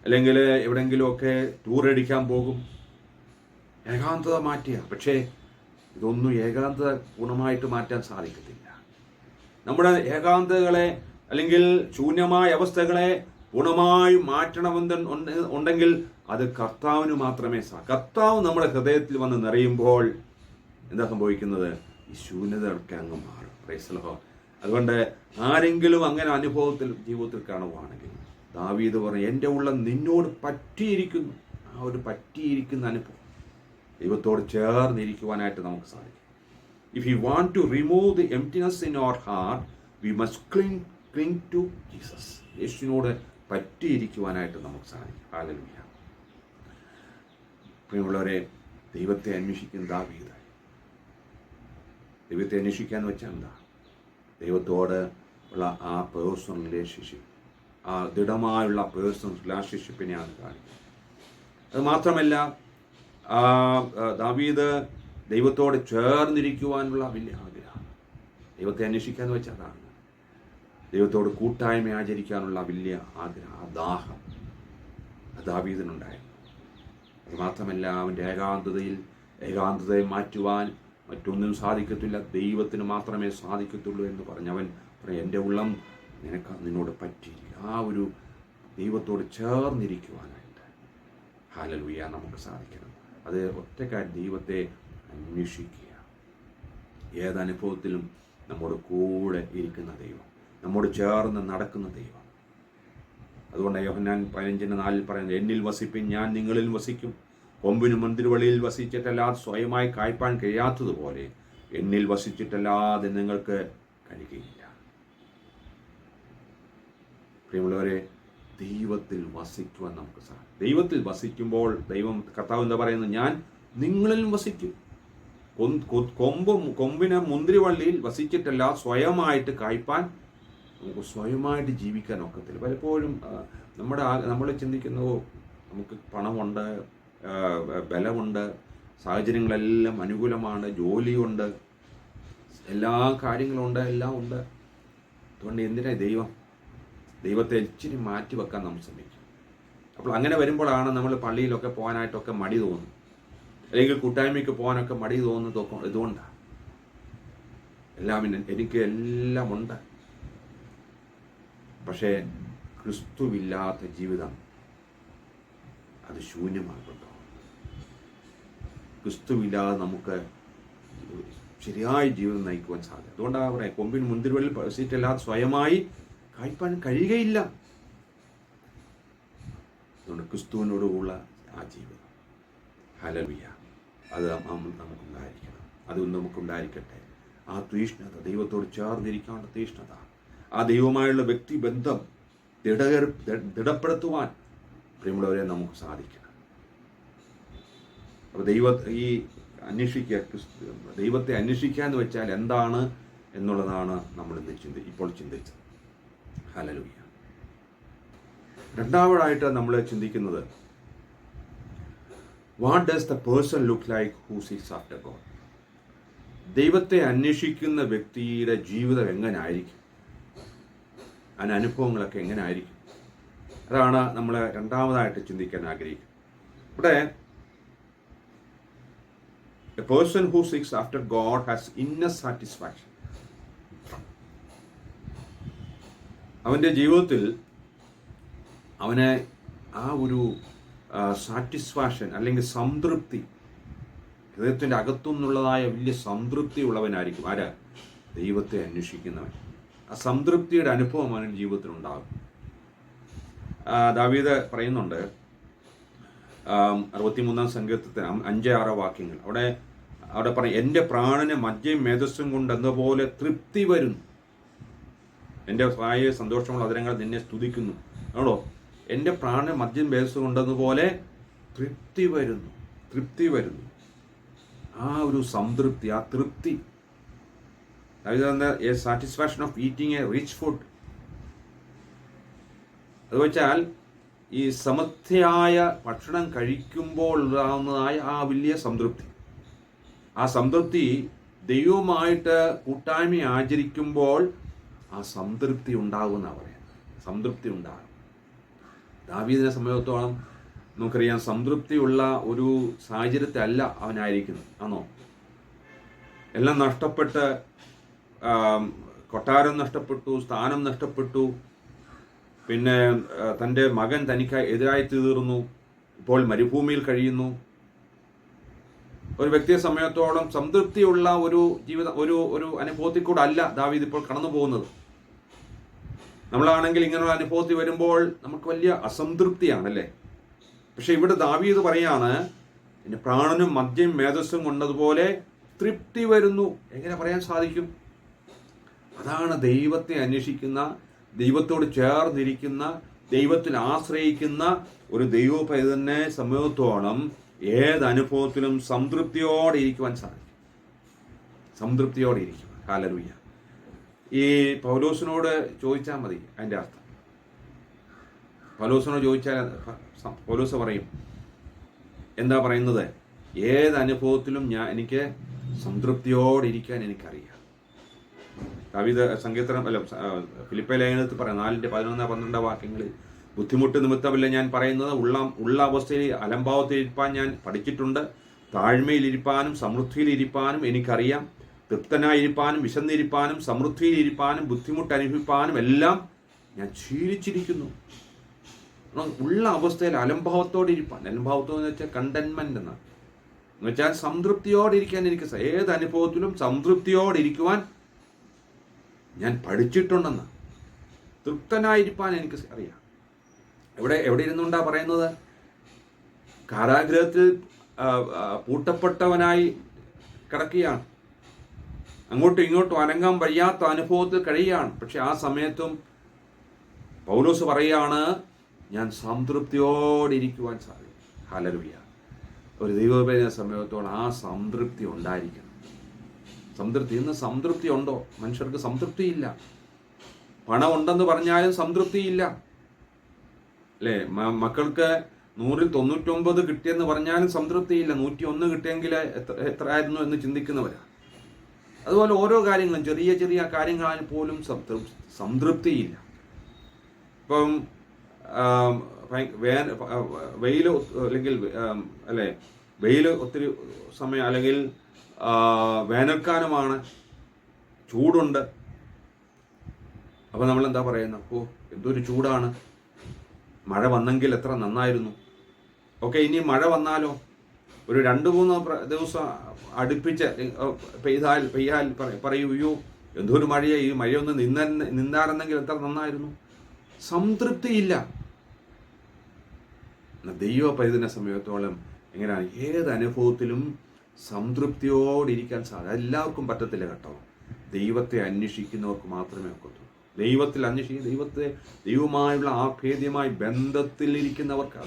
അല്ലെങ്കിൽ എവിടെയെങ്കിലുമൊക്കെ ടൂർ അടിക്കാൻ പോകും. ഏകാന്തത മാറ്റുക. പക്ഷേ ഇതൊന്നും ഏകാന്തത ഗുണമായിട്ട് മാറ്റാൻ സാധിക്കത്തില്ല. നമ്മുടെ ഏകാന്തതകളെ, അല്ലെങ്കിൽ ശൂന്യമായ അവസ്ഥകളെ ഗുണമായി മാറ്റണമെന്നുണ്ടെങ്കിൽ അത് കർത്താവിന് മാത്രമേ കർത്താവ് നമ്മുടെ ഹൃദയത്തിൽ വന്ന് നിറയുമ്പോൾ എന്താ സംഭവിക്കുന്നത്? ഈ ശൂന്യതയൊക്കെ അങ്ങ് മാറും. Price the Lord. അതുകൊണ്ട് ആരെങ്കിലും അങ്ങനെ ജീവിതത്തിൽ കാണുവാണെങ്കിൽ ദാവീദ് പറഞ്ഞു, എൻ്റെ ഉള്ളം നിന്നോട് പറ്റിയിരിക്കുന്നു. ആ ഒരു പറ്റിയിരിക്കുന്ന അനുഭവം ദൈവത്തോട് ചേർന്നിരിക്കുവാനായിട്ട് നമുക്ക് സാധിക്കും. If you want to remove the emptiness in our heart, we must cling to Jesus. യേശുവിനോട് പറ്റിയിരിക്കുവാനായിട്ട് നമുക്ക് സാധിക്കും. ഹല്ലേലൂയ. പ്രിയമുള്ളവരെ, ദൈവത്തെ അന്വേഷിക്കുന്ന ദാവീദ്. ദൈവത്തെ അന്വേഷിക്കാന്ന് വെച്ചാൽ എന്താ? ദൈവത്തോട് ഉള്ള ആ പേഴ്സണൽ റിലേഷൻഷിപ്പ്, ആ ദൃഢമായുള്ള പേഴ്സണൽ റിലേഷൻഷിപ്പിനെയാണ് കാണിക്കുന്നത്. അത് മാത്രമല്ല, ദാവീദ് ദൈവത്തോട് ചേർന്നിരിക്കുവാനുള്ള വലിയ ആഗ്രഹം. ദൈവത്തെ അന്വേഷിക്കാന്ന് വെച്ചാൽ അതാണ്. ദൈവത്തോട് കൂട്ടായ്മ ആചരിക്കാനുള്ള വലിയ ആഗ്രഹം, ആ ദാഹം ദാവീദിനുണ്ടായിരുന്നു. അത് മാത്രമല്ല, അവൻ്റെ ഏകാന്തതയെ മാറ്റുവാൻ മറ്റൊന്നും സാധിക്കത്തില്ല, ദൈവത്തിന് മാത്രമേ സാധിക്കത്തുള്ളൂ എന്ന് പറഞ്ഞവൻ എൻ്റെ ഉള്ളം നിന്നോട് പറ്റിയിരിക്കുക. ആ ഒരു ദൈവത്തോട് ചേർന്നിരിക്കുവാനായിട്ട് ഹല്ലേലൂയ നമുക്ക് സാധിക്കണം. അത് ഒറ്റക്കായി ദൈവത്തെ അന്വേഷിക്കുക. ഏതനുഭവത്തിലും നമ്മുടെ കൂടെ ഇരിക്കുന്ന ദൈവം, നമ്മോട് ചേർന്ന് നടക്കുന്ന ദൈവം. അതുകൊണ്ട് യോഹന്നാൻ 15:4 പറയുന്നത്, എന്നിൽ വസിപ്പിൻ, ഞാൻ നിങ്ങളിൽ വസിക്കും. കൊമ്പിനും മന്ദിരവള്ളിയിൽ വസിച്ചിട്ടല്ലാതെ സ്വയമായി കായ്പാൻ കഴിയാത്തതുപോലെ എന്നിൽ വസിച്ചിട്ടല്ലാതെ നിങ്ങൾക്ക് കഴിയുകയില്ല. പ്രിയമുള്ളവരെ, ദൈവത്തിൽ വസിക്കുവാൻ നമുക്ക് സാധിക്കും. ദൈവത്തിൽ വസിക്കുമ്പോൾ കർത്താവ് എന്താ പറയുന്നത്? ഞാൻ നിങ്ങളിൽ വസിക്കും. കൊമ്പിന് മുന്തിരിവള്ളിയിൽ വസിച്ചിട്ടല്ല സ്വയമായിട്ട് കായ്പാൻ, നമുക്ക് സ്വയമായിട്ട് ജീവിക്കാൻ ഒക്കത്തില്ല. പലപ്പോഴും നമ്മൾ ചിന്തിക്കുന്നു, നമുക്ക് പണമുണ്ട്, ബലമുണ്ട്, സാഹചര്യങ്ങളെല്ലാം അനുകൂലമാണ്, ജോലിയുണ്ട്, എല്ലാ കാര്യങ്ങളുണ്ട്, എല്ലാം ഉണ്ട്. അതുകൊണ്ട് എന്തിനാ ദൈവത്തെ ഇച്ചിരി മാറ്റി വെക്കാൻ നമ്മൾ ശ്രമിക്കും. അപ്പോൾ അങ്ങനെ വരുമ്പോഴാണ് നമ്മൾ പള്ളിയിലൊക്കെ പോകാനായിട്ടൊക്കെ മടി തോന്നുന്നത്, അല്ലെങ്കിൽ കൂട്ടായ്മയ്ക്ക് പോകാനൊക്കെ മടി തോന്നുന്നതൊക്കെ ഇതുകൊണ്ടാണ്. എനിക്ക് എല്ലാം ഉണ്ട്, പക്ഷേ ക്രിസ്തുവില്ലാത്ത ജീവിതം അത് ശൂന്യമാകുന്നുണ്ടോ? ക്രിസ്തുവില്ലാതെ നമുക്ക് ശരിയായ ജീവിതം നയിക്കുവാൻ സാധിക്കും. അതുകൊണ്ടാണ് പറയാം, കൊമ്പിന് മുന്തിരിവള്ളിൽ സീറ്റല്ലാതെ സ്വയമായി കായ്പാൻ കഴിയുകയില്ല. അതുകൊണ്ട് ക്രിസ്തുവിനോടുള്ള ആ ജീവിതം, ഹല്ലേലൂയ, അത് നമുക്കുണ്ടായിരിക്കണം. അത് നമുക്കുണ്ടായിരിക്കട്ടെ. ആ തീഷ്ണത, ദൈവത്തോട് ചേർന്നിരിക്കാനുള്ള തീഷ്ണത, ആ ദൈവമായുള്ള വ്യക്തിബന്ധം ദൃഢപ്പെടുത്തുവാൻ പ്രിയമുള്ളവരെ നമുക്ക് സാധിക്കണം. അപ്പോൾ ദൈവത്തെ അന്വേഷിക്കുക എന്ന് വെച്ചാൽ എന്താണ് എന്നുള്ളതാണ് നമ്മൾ ഇപ്പോൾ ചിന്തിച്ചത്. ഹല്ലേലൂയ. രണ്ടാമതായിട്ട് നമ്മൾ ചിന്തിക്കുന്നത്, what does the person look like who seeks after God? ദൈവത്തെ അന്വേഷിക്കുന്ന വ്യക്തിയുടെ ജീവിതം എങ്ങനെ ആയിരിക്കും, അതിന് അനുഭവങ്ങളൊക്കെ എങ്ങനെ ആയിരിക്കും? അതാണ് നമ്മൾ രണ്ടാമതായിട്ട് ചിന്തിക്കാൻ ആഗ്രഹിക്കുന്നത്. ഇവിടെ a person who seeks after God has inner satisfaction. അവൻ്റെ ജീവിതത്തിൽ അവനെ ആ ഒരു സാറ്റിസ്ഫാക്ഷൻ അല്ലെങ്കിൽ സംതൃപ്തി, ഹൃദയത്തിൻ്റെ അകത്തുനിന്നുള്ളതായ വലിയ സംതൃപ്തി ഉള്ളവനായിരിക്കും. ആരാ? ദൈവത്തെ അന്വേഷിക്കുന്നവൻ. ആ സംതൃപ്തിയുടെ അനുഭവം അവൻ്റെ ജീവിതത്തിൽ ഉണ്ടാകും. ദാവീദ് പറയുന്നുണ്ട് 63 സങ്കീർത്തനത്തിന് 5-6 വാക്യങ്ങൾ. അവിടെ പറയും, എൻ്റെ പ്രാണന് മജ്ജയും മേധസ്സും കൊണ്ട് എന്നപോലെ തൃപ്തി വരുന്നു, എൻ്റെ വായ സന്തോഷമുള്ള അതിരങ്ങൾ നിന്നെ സ്തുതിക്കുന്നു. ആണോ? എൻ്റെ പ്രാണന് മജ്ജയും മേധസ്സും കൊണ്ടെന്നപോലെ തൃപ്തി വരുന്നു. ആ ഒരു സംതൃപ്തി, ആ തൃപ്തി, A satisfaction of eating A rich food. അത് വെച്ചാൽ ഈ സമൃദ്ധിയായ ഭക്ഷണം കഴിക്കുമ്പോൾ ഉണ്ടാകുന്നതായ ആ വലിയ സംതൃപ്തി, ആ സംതൃപ്തി ദൈവവുമായിട്ട് കൂട്ടായ്മ ആചരിക്കുമ്പോൾ ആ സംതൃപ്തി ഉണ്ടാകുമെന്നാണ് പറയുന്നത്. സംതൃപ്തി ഉണ്ടാകും. ദാവീദിനെ സംബന്ധിച്ചിടത്തോളം നമുക്കറിയാം, സംതൃപ്തിയുള്ള ഒരു സാഹചര്യത്തിലല്ല അവനായിരിക്കുന്നത്. ആണോ? എല്ലാം നഷ്ടപ്പെട്ട്, കൊട്ടാരം നഷ്ടപ്പെട്ടു, സ്ഥാനം നഷ്ടപ്പെട്ടു, പിന്നെ തൻ്റെ മകൻ തനിക്ക് എതിരായി തീർന്നു, ഇപ്പോൾ മരുഭൂമിയിൽ കഴിയുന്നു. ഒരു വ്യക്തിയെ സംബന്ധിച്ചിടത്തോളം സംതൃപ്തിയുള്ള ഒരു ജീവിതം, ഒരു അനുഭവത്തിൽ കൂടെ അല്ല ദാവീദ് ഇപ്പോൾ കടന്നു പോകുന്നത്. നമ്മളാണെങ്കിൽ ഇങ്ങനെയുള്ള അനുഭവത്തിൽ വരുമ്പോൾ നമുക്ക് വലിയ അസംതൃപ്തിയാണല്ലേ. പക്ഷെ ഇവിടെ ദാവീദ് പറയാണ്, എൻ്റെ പ്രാണനും മദ്യം മേധസ്സും കൊണ്ടതുപോലെ തൃപ്തി വരുന്നു. എങ്ങനെ പറയാൻ സാധിക്കും? അതാണ് ദൈവത്തെ അന്വേഷിക്കുന്ന, ദൈവത്തോട് ചേർന്നിരിക്കുന്ന, ദൈവത്തിൽ ആശ്രയിക്കുന്ന ഒരു ദൈവപൈതലിനെ സംബന്ധിച്ചിടത്തോളം ഏതനുഭവത്തിലും സംതൃപ്തിയോടെ ഇരിക്കുവാൻ സാധിക്കും. സംതൃപ്തിയോടെ ഇരിക്കുവാൻ. ഹല്ലേലൂയ. ഈ പൗലോസിനോട് ചോദിച്ചാൽ മതി അതിൻ്റെ അർത്ഥം. പൗലോസിനോട് ചോദിച്ചാൽ പൗലോസ് പറയും, എന്താ പറയുന്നത്? ഏതനുഭവത്തിലും എനിക്ക് സംതൃപ്തിയോടെ ഇരിക്കാൻ എനിക്കറിയാം. ദാവീദ് സങ്കീർത്തനം ഫിലിപ്പി ലേഖനത്തിൽ പറയാം 4:11-12 വാക്യങ്ങളിൽ, ബുദ്ധിമുട്ട് നിമിത്തമല്ല ഞാൻ പറയുന്നത്, ഉള്ള അവസ്ഥയിൽ അലംഭാവത്തിൽ ഇരിപ്പാൻ ഞാൻ പഠിച്ചിട്ടുണ്ട്. താഴ്മയിലിരിപ്പാനും സമൃദ്ധിയിലിരിപ്പാനും എനിക്കറിയാം. തൃപ്തനായിരിക്കാനും വിശന്നിരിപ്പാനും സമൃദ്ധിയിലിരിപ്പാനും ബുദ്ധിമുട്ട് അനുഭവിപ്പാനും എല്ലാം ഞാൻ ശീലിച്ചിരിക്കുന്നു. ഉള്ള അവസ്ഥയിൽ അലംഭാവത്തോടെ ഇരിപ്പാൻ, അലംഭാവത്തോടെ വെച്ചാൽ കണ്ടന്റ്മെന്റ് എന്നാണ്. എന്ന് വെച്ചാൽ സംതൃപ്തിയോടെ ഇരിക്കാൻ എനിക്ക്, ഏത് അനുഭവത്തിലും സംതൃപ്തിയോടെ ഇരിക്കുവാൻ ഞാൻ പഠിച്ചിട്ടുണ്ടെന്ന്. തൃപ്തനായിരിക്കാൻ എനിക്ക് അറിയാം. എവിടെ ഇരുന്നുകൊണ്ടാ പറയുന്നത്? കാരാഗ്രഹത്തിൽ പൂട്ടപ്പെട്ടവനായി കിടക്കുകയാണ്, അങ്ങോട്ടും ഇങ്ങോട്ടും അനങ്ങാൻ വയ്യാത്ത അനുഭവത്തിൽ കഴിയുകയാണ്. പക്ഷെ ആ സമയത്തും പൗലോസ് പറയുകയാണ്, ഞാൻ സംതൃപ്തിയോടെ ഇരിക്കുവാൻ സാധിക്കും. ഹല്ലേലൂയ. ഒരു ദൈവവേദന സമയത്തോളം ആ സംതൃപ്തി ഉണ്ടായിരിക്കണം. സംതൃപ്തി, ഇന്ന് സംതൃപ്തി ഉണ്ടോ? മനുഷ്യർക്ക് സംതൃപ്തിയില്ല. പണം ഉണ്ടെന്ന് പറഞ്ഞാലും സംതൃപ്തിയില്ല അല്ലേ? മക്കൾക്ക് 100-ൽ 99 കിട്ടിയെന്ന് പറഞ്ഞാലും സംതൃപ്തിയില്ല. 101 കിട്ടിയെങ്കിൽ എത്ര ആയിരുന്നു എന്ന് ചിന്തിക്കുന്നവരാ. അതുപോലെ ഓരോ കാര്യങ്ങളും, ചെറിയ ചെറിയ കാര്യങ്ങളാൽ പോലും സംതൃപ്തിയില്ല. ഇപ്പം വെയിൽ അല്ലെങ്കിൽ അല്ലെ വെയിൽ ഒത്തിരി സമയം, അല്ലെങ്കിൽ വേനൽക്കാലമാണ്, ചൂടുണ്ട്. അപ്പോൾ നമ്മൾ എന്താ പറയുന്നത്? ഓ, എന്തൊരു ചൂടാണ്, മഴ വന്നെങ്കിൽ എത്ര നന്നായിരുന്നു. ഓക്കെ, ഇനി മഴ വന്നാലോ, ഒരു 2-3 ദിവസം അടുപ്പിച്ച് പെയ്യാൽ പറയൂ, അയ്യോ എന്തൊരു മഴയാണ്, ഈ മഴയൊന്ന് നിന്നായിരുന്നെങ്കിൽ എത്ര നന്നായിരുന്നു. സംതൃപ്തിയില്ല. ദൈവ പൈതൃക സമയത്തോളം എങ്ങനെയാണ്? ഏത് അനുഭവത്തിലും സംതൃപ്തിയോടിരിക്കാൻ സാധിക്കും. എല്ലാവർക്കും പറ്റത്തില്ല കേട്ടോ. ദൈവത്തെ അന്വേഷിക്കുന്നവർക്ക് മാത്രമേ ഒക്കത്തുള്ളൂ. ദൈവത്തിൽ അന്വേഷിക്കുക, ദൈവവുമായുള്ള ആഭേദ്യമായ ബന്ധത്തിലിരിക്കുന്നവർക്ക്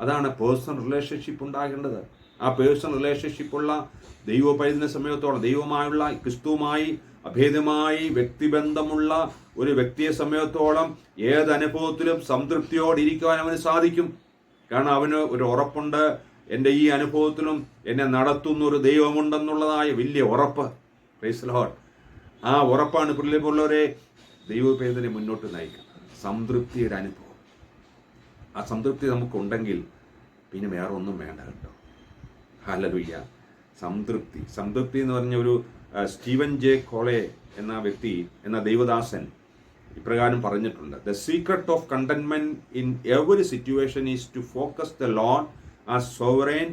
അതാണ് പേഴ്സണൽ റിലേഷൻഷിപ്പ് ഉണ്ടാകേണ്ടത്. ആ പേഴ്സണൽ റിലേഷൻഷിപ്പുള്ള ദൈവ പൈതൃക സമയത്തോളം, ദൈവമായുള്ള ക്രിസ്തുവുമായി അഭേദ്യമായി വ്യക്തിബന്ധമുള്ള ഒരു വ്യക്തിയെ സമയത്തോളം ഏത് അനുഭവത്തിലും സംതൃപ്തിയോടിരിക്കുവാൻ അവന് സാധിക്കും. കാരണം അവന് ഒരു ഉറപ്പുണ്ട്, എൻ്റെ ഈ അനുഭവത്തിലും എന്നെ നടത്തുന്ന ഒരു ദൈവമുണ്ടെന്നുള്ളതായ വലിയ ഉറപ്പ്. Price the Lord. ആ ഉറപ്പാണ് പ്രിയമുള്ളവരെ ദൈവപേദനെ മുന്നോട്ട് നയിക്കുന്നത്. സംതൃപ്തിയുടെ അനുഭവം. ആ സംതൃപ്തി നമുക്കുണ്ടെങ്കിൽ പിന്നെ വേറെ ഒന്നും വേണ്ട കേട്ടോ. ഹല്ലേലൂയ. സംതൃപ്തി എന്ന് പറഞ്ഞ ഒരു സ്റ്റീവൻ ജെ കോളെ എന്ന വ്യക്തി, എന്ന ദൈവദാസൻ ഇപ്രകാരം പറഞ്ഞിട്ടുണ്ട്: the secret of contentment in every situation is to focus the Lord as sovereign,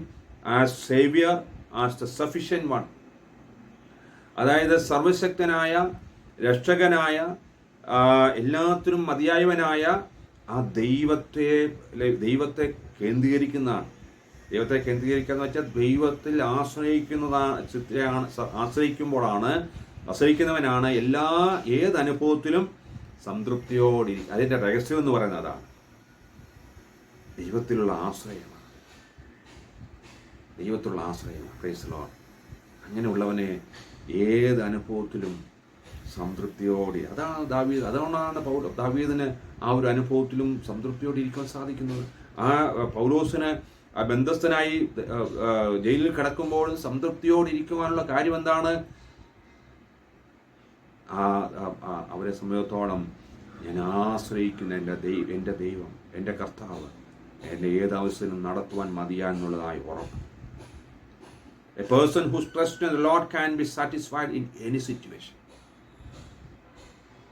as saviour, as the sufficient one. അതായത് സർവശക്തനായ, രക്ഷകനായ, എല്ലാത്തിനും മതിയായവനായ ആ ദൈവത്തെ കേന്ദ്രീകരിക്കുന്നതാണ്. ദൈവത്തെ കേന്ദ്രീകരിക്കുക എന്ന് വെച്ചാൽ ദൈവത്തിൽ ആശ്രയിക്കുന്നവനാണ് ഏത് അനുഭവത്തിലും സംതൃപ്തിയോടിരിക്കും. അതിൻ്റെ രഹസ്യം എന്ന് പറയുന്നത് അതാണ്. ദൈവത്തിലുള്ള ആശ്രയമാണ്. Praise the Lord. അങ്ങനെയുള്ളവനെ ഏത് അനുഭവത്തിലും സംതൃപ്തിയോടെ, അതാണ് ദാവീദ്. അതുകൊണ്ടാണ് ദാവീദിന് ആ ഒരു അനുഭവത്തിലും സംതൃപ്തിയോടെ ഇരിക്കാൻ സാധിക്കുന്നത്. ആ പൗലോസിന് ബന്ധസ്ഥനായി ജയിലിൽ കിടക്കുമ്പോൾ സംതൃപ്തിയോടെ ഇരിക്കുവാനുള്ള കാര്യം എന്താണ്? അവരെ സമയത്തോളം ഞാൻ ആശ്രയിക്കുന്ന എൻ്റെ ദൈവം, എൻ്റെ കർത്താവ് എന്നെ ഏതവസ്ഥയിലും നടത്തുവാൻ മതിയാന്നുള്ളതായി ഉറപ്പ്. A person whose trust in the Lord can be satisfied in any situation.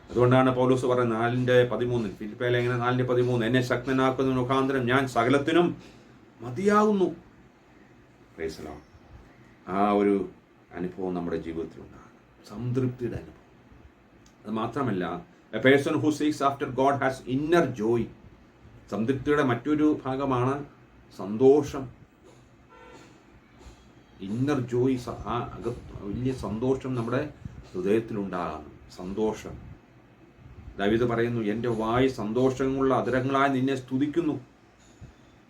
അതുകൊണ്ടാണ് പൗലോസ് പറയുന്നത് 4:13, ഫിലിപ്പിയ ലേഖനം 4:13, എന്നെ ശക്തനാക്കുന്ന മുഖാന്തരം ഞാൻ സകലത്തിനും മതിയാകുന്നു. Price the Lord. ആ ഒരു അനുഭവം നമ്മുടെ ജീവിതത്തിലുണ്ടാകും, സംതൃപ്തിയുടെ അനുഭവം. അത് മാത്രമല്ല, a person who seeks after God has inner joy. സംതൃപ്തിയുടെ മറ്റൊരു ഭാഗമാണ് സന്തോഷം. ഇന്നർ ജോയ്, ആ വലിയ സന്തോഷം നമ്മുടെ ഹൃദയത്തിലുണ്ടാകണം. സന്തോഷം. ദാവീദ് പറയുന്നു, എൻ്റെ വായ് സന്തോഷമുള്ള അധരങ്ങളായി നിന്നെ സ്തുതിക്കുന്നു.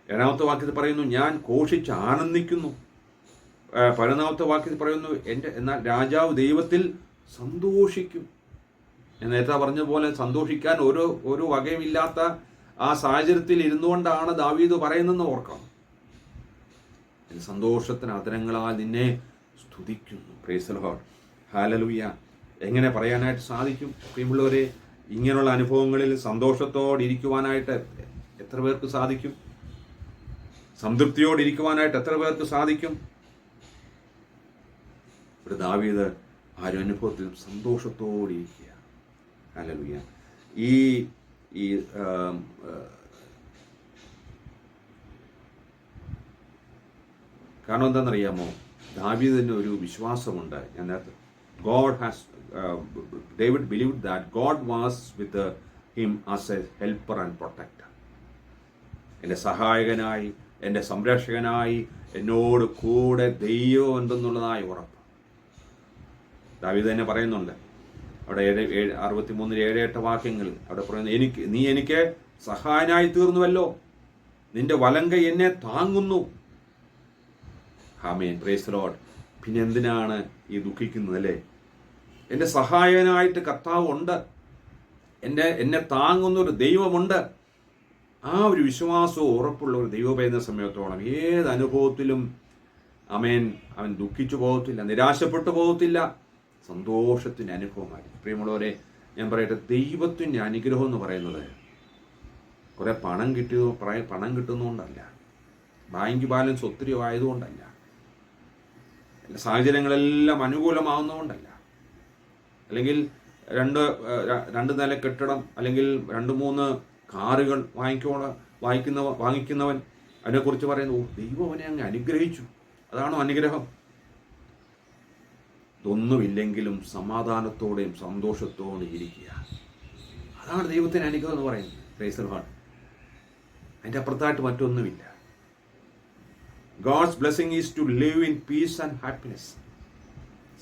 7-ാമത്തെ വാക്യത്തിൽ പറയുന്നു, ഞാൻ ഘോഷിച്ച് ആനന്ദിക്കുന്നു. 11-ാമത്തെ വാക്യത്തിൽ പറയുന്നു, എന്നാൽ രാജാവ് ദൈവത്തിൽ സന്തോഷിക്കും. ഞാൻ നേരത്തെ പറഞ്ഞതുപോലെ സന്തോഷിക്കാൻ ഒരു വകയുമില്ലാത്ത ആ സാഹചര്യത്തിൽ ഇരുന്നുകൊണ്ടാണ് ദാവീദ് പറയുന്നതെന്ന് ഓർക്കണം. സന്തോഷത്തിന് അധരങ്ങളാൽ നിന്നെ സ്തുതിക്കുന്നു. Price the Lord. ഹല്ലേലൂയ. എങ്ങനെ പറയാനായിട്ട് സാധിക്കും പ്രിയമുള്ളവരെ? ഇങ്ങനെയുള്ള അനുഭവങ്ങളിൽ സന്തോഷത്തോടെ ഇരിക്കുവാനായിട്ട് എത്ര പേർക്ക് സാധിക്കും? സംതൃപ്തിയോടിരിക്കുവാനായിട്ട് എത്ര പേർക്ക് സാധിക്കും? ഒരു ദാവീദ് ആ ഒരു അനുഭവത്തിൽ സന്തോഷത്തോടിരിക്കുക. ഹല്ലേലൂയ. ഈ കാരണം എന്താണെന്നറിയാമോ? ദാവീദിന് ഒരു വിശ്വാസമുണ്ട്. ഞാൻ നേരത്തെ David believed that God was with him as a helper and protector. എൻ്റെ സഹായകനായി, എൻ്റെ സംരക്ഷകനായി എന്നോട് കൂടെ ദൈവം ഉണ്ടെന്നുള്ളതായ ഉറപ്പ് ദാവീദ് തന്നെ പറയുന്നുണ്ട്. അവിടെ 63-7-8 വാക്യങ്ങളിൽ അവിടെ പറയുന്നത്, നീ എനിക്ക് സഹായനായി തീർന്നുവല്ലോ, നിന്റെ വലങ്കൈ എന്നെ താങ്ങുന്നു. ആമേൻ. Praise the Lord. പിന്നെ എന്തിനാണ് ഈ ദുഃഖിക്കുന്നത്? അല്ലേ? എൻ്റെ സഹായനായിട്ട് കർത്താവ് ഉണ്ട്, എന്നെ താങ്ങുന്ന ഒരു ദൈവമുണ്ട്. ആ ഒരു വിശ്വാസവും ഉറപ്പുള്ള ഒരു ദൈവപൈതൃക സമയത്തോളം ഏത് അനുഭവത്തിലും അവൻ ദുഃഖിച്ചു പോകത്തില്ല, നിരാശപ്പെട്ടു പോകത്തില്ല. സന്തോഷത്തിൻ്റെ അനുഭവമായിരിക്കും. പ്രിയമുള്ളവരെ, ഞാൻ പറയട്ടെ, ദൈവത്തിൻ്റെ അനുഗ്രഹം എന്ന് പറയുന്നത് കുറേ പണം കിട്ടുന്നതുകൊണ്ടല്ല, ബാങ്ക് ബാലൻസ് ഒത്തിരി ആയതുകൊണ്ടല്ല, സാഹചര്യങ്ങളെല്ലാം അനുകൂലമാവുന്നതുകൊണ്ടല്ല, അല്ലെങ്കിൽ രണ്ട് നില കെട്ടിടം അല്ലെങ്കിൽ 2-3 കാറുകൾ വാങ്ങിക്കുന്നവൻ അതിനെക്കുറിച്ച് പറയുന്നു, ദൈവം അവനെ അങ്ങ് അനുഗ്രഹിച്ചു, അതാണോ അനുഗ്രഹം? ഇതൊന്നുമില്ലെങ്കിലും സമാധാനത്തോടെയും സന്തോഷത്തോടെ ഇരിക്കുക, അതാണ് ദൈവത്തിന് അനുഗ്രഹം എന്ന് പറയുന്നത്. Praise the Lord. അതിൻ്റെ അപ്പുറത്തായിട്ട് മറ്റൊന്നുമില്ല. God's blessing is to live in peace and happiness.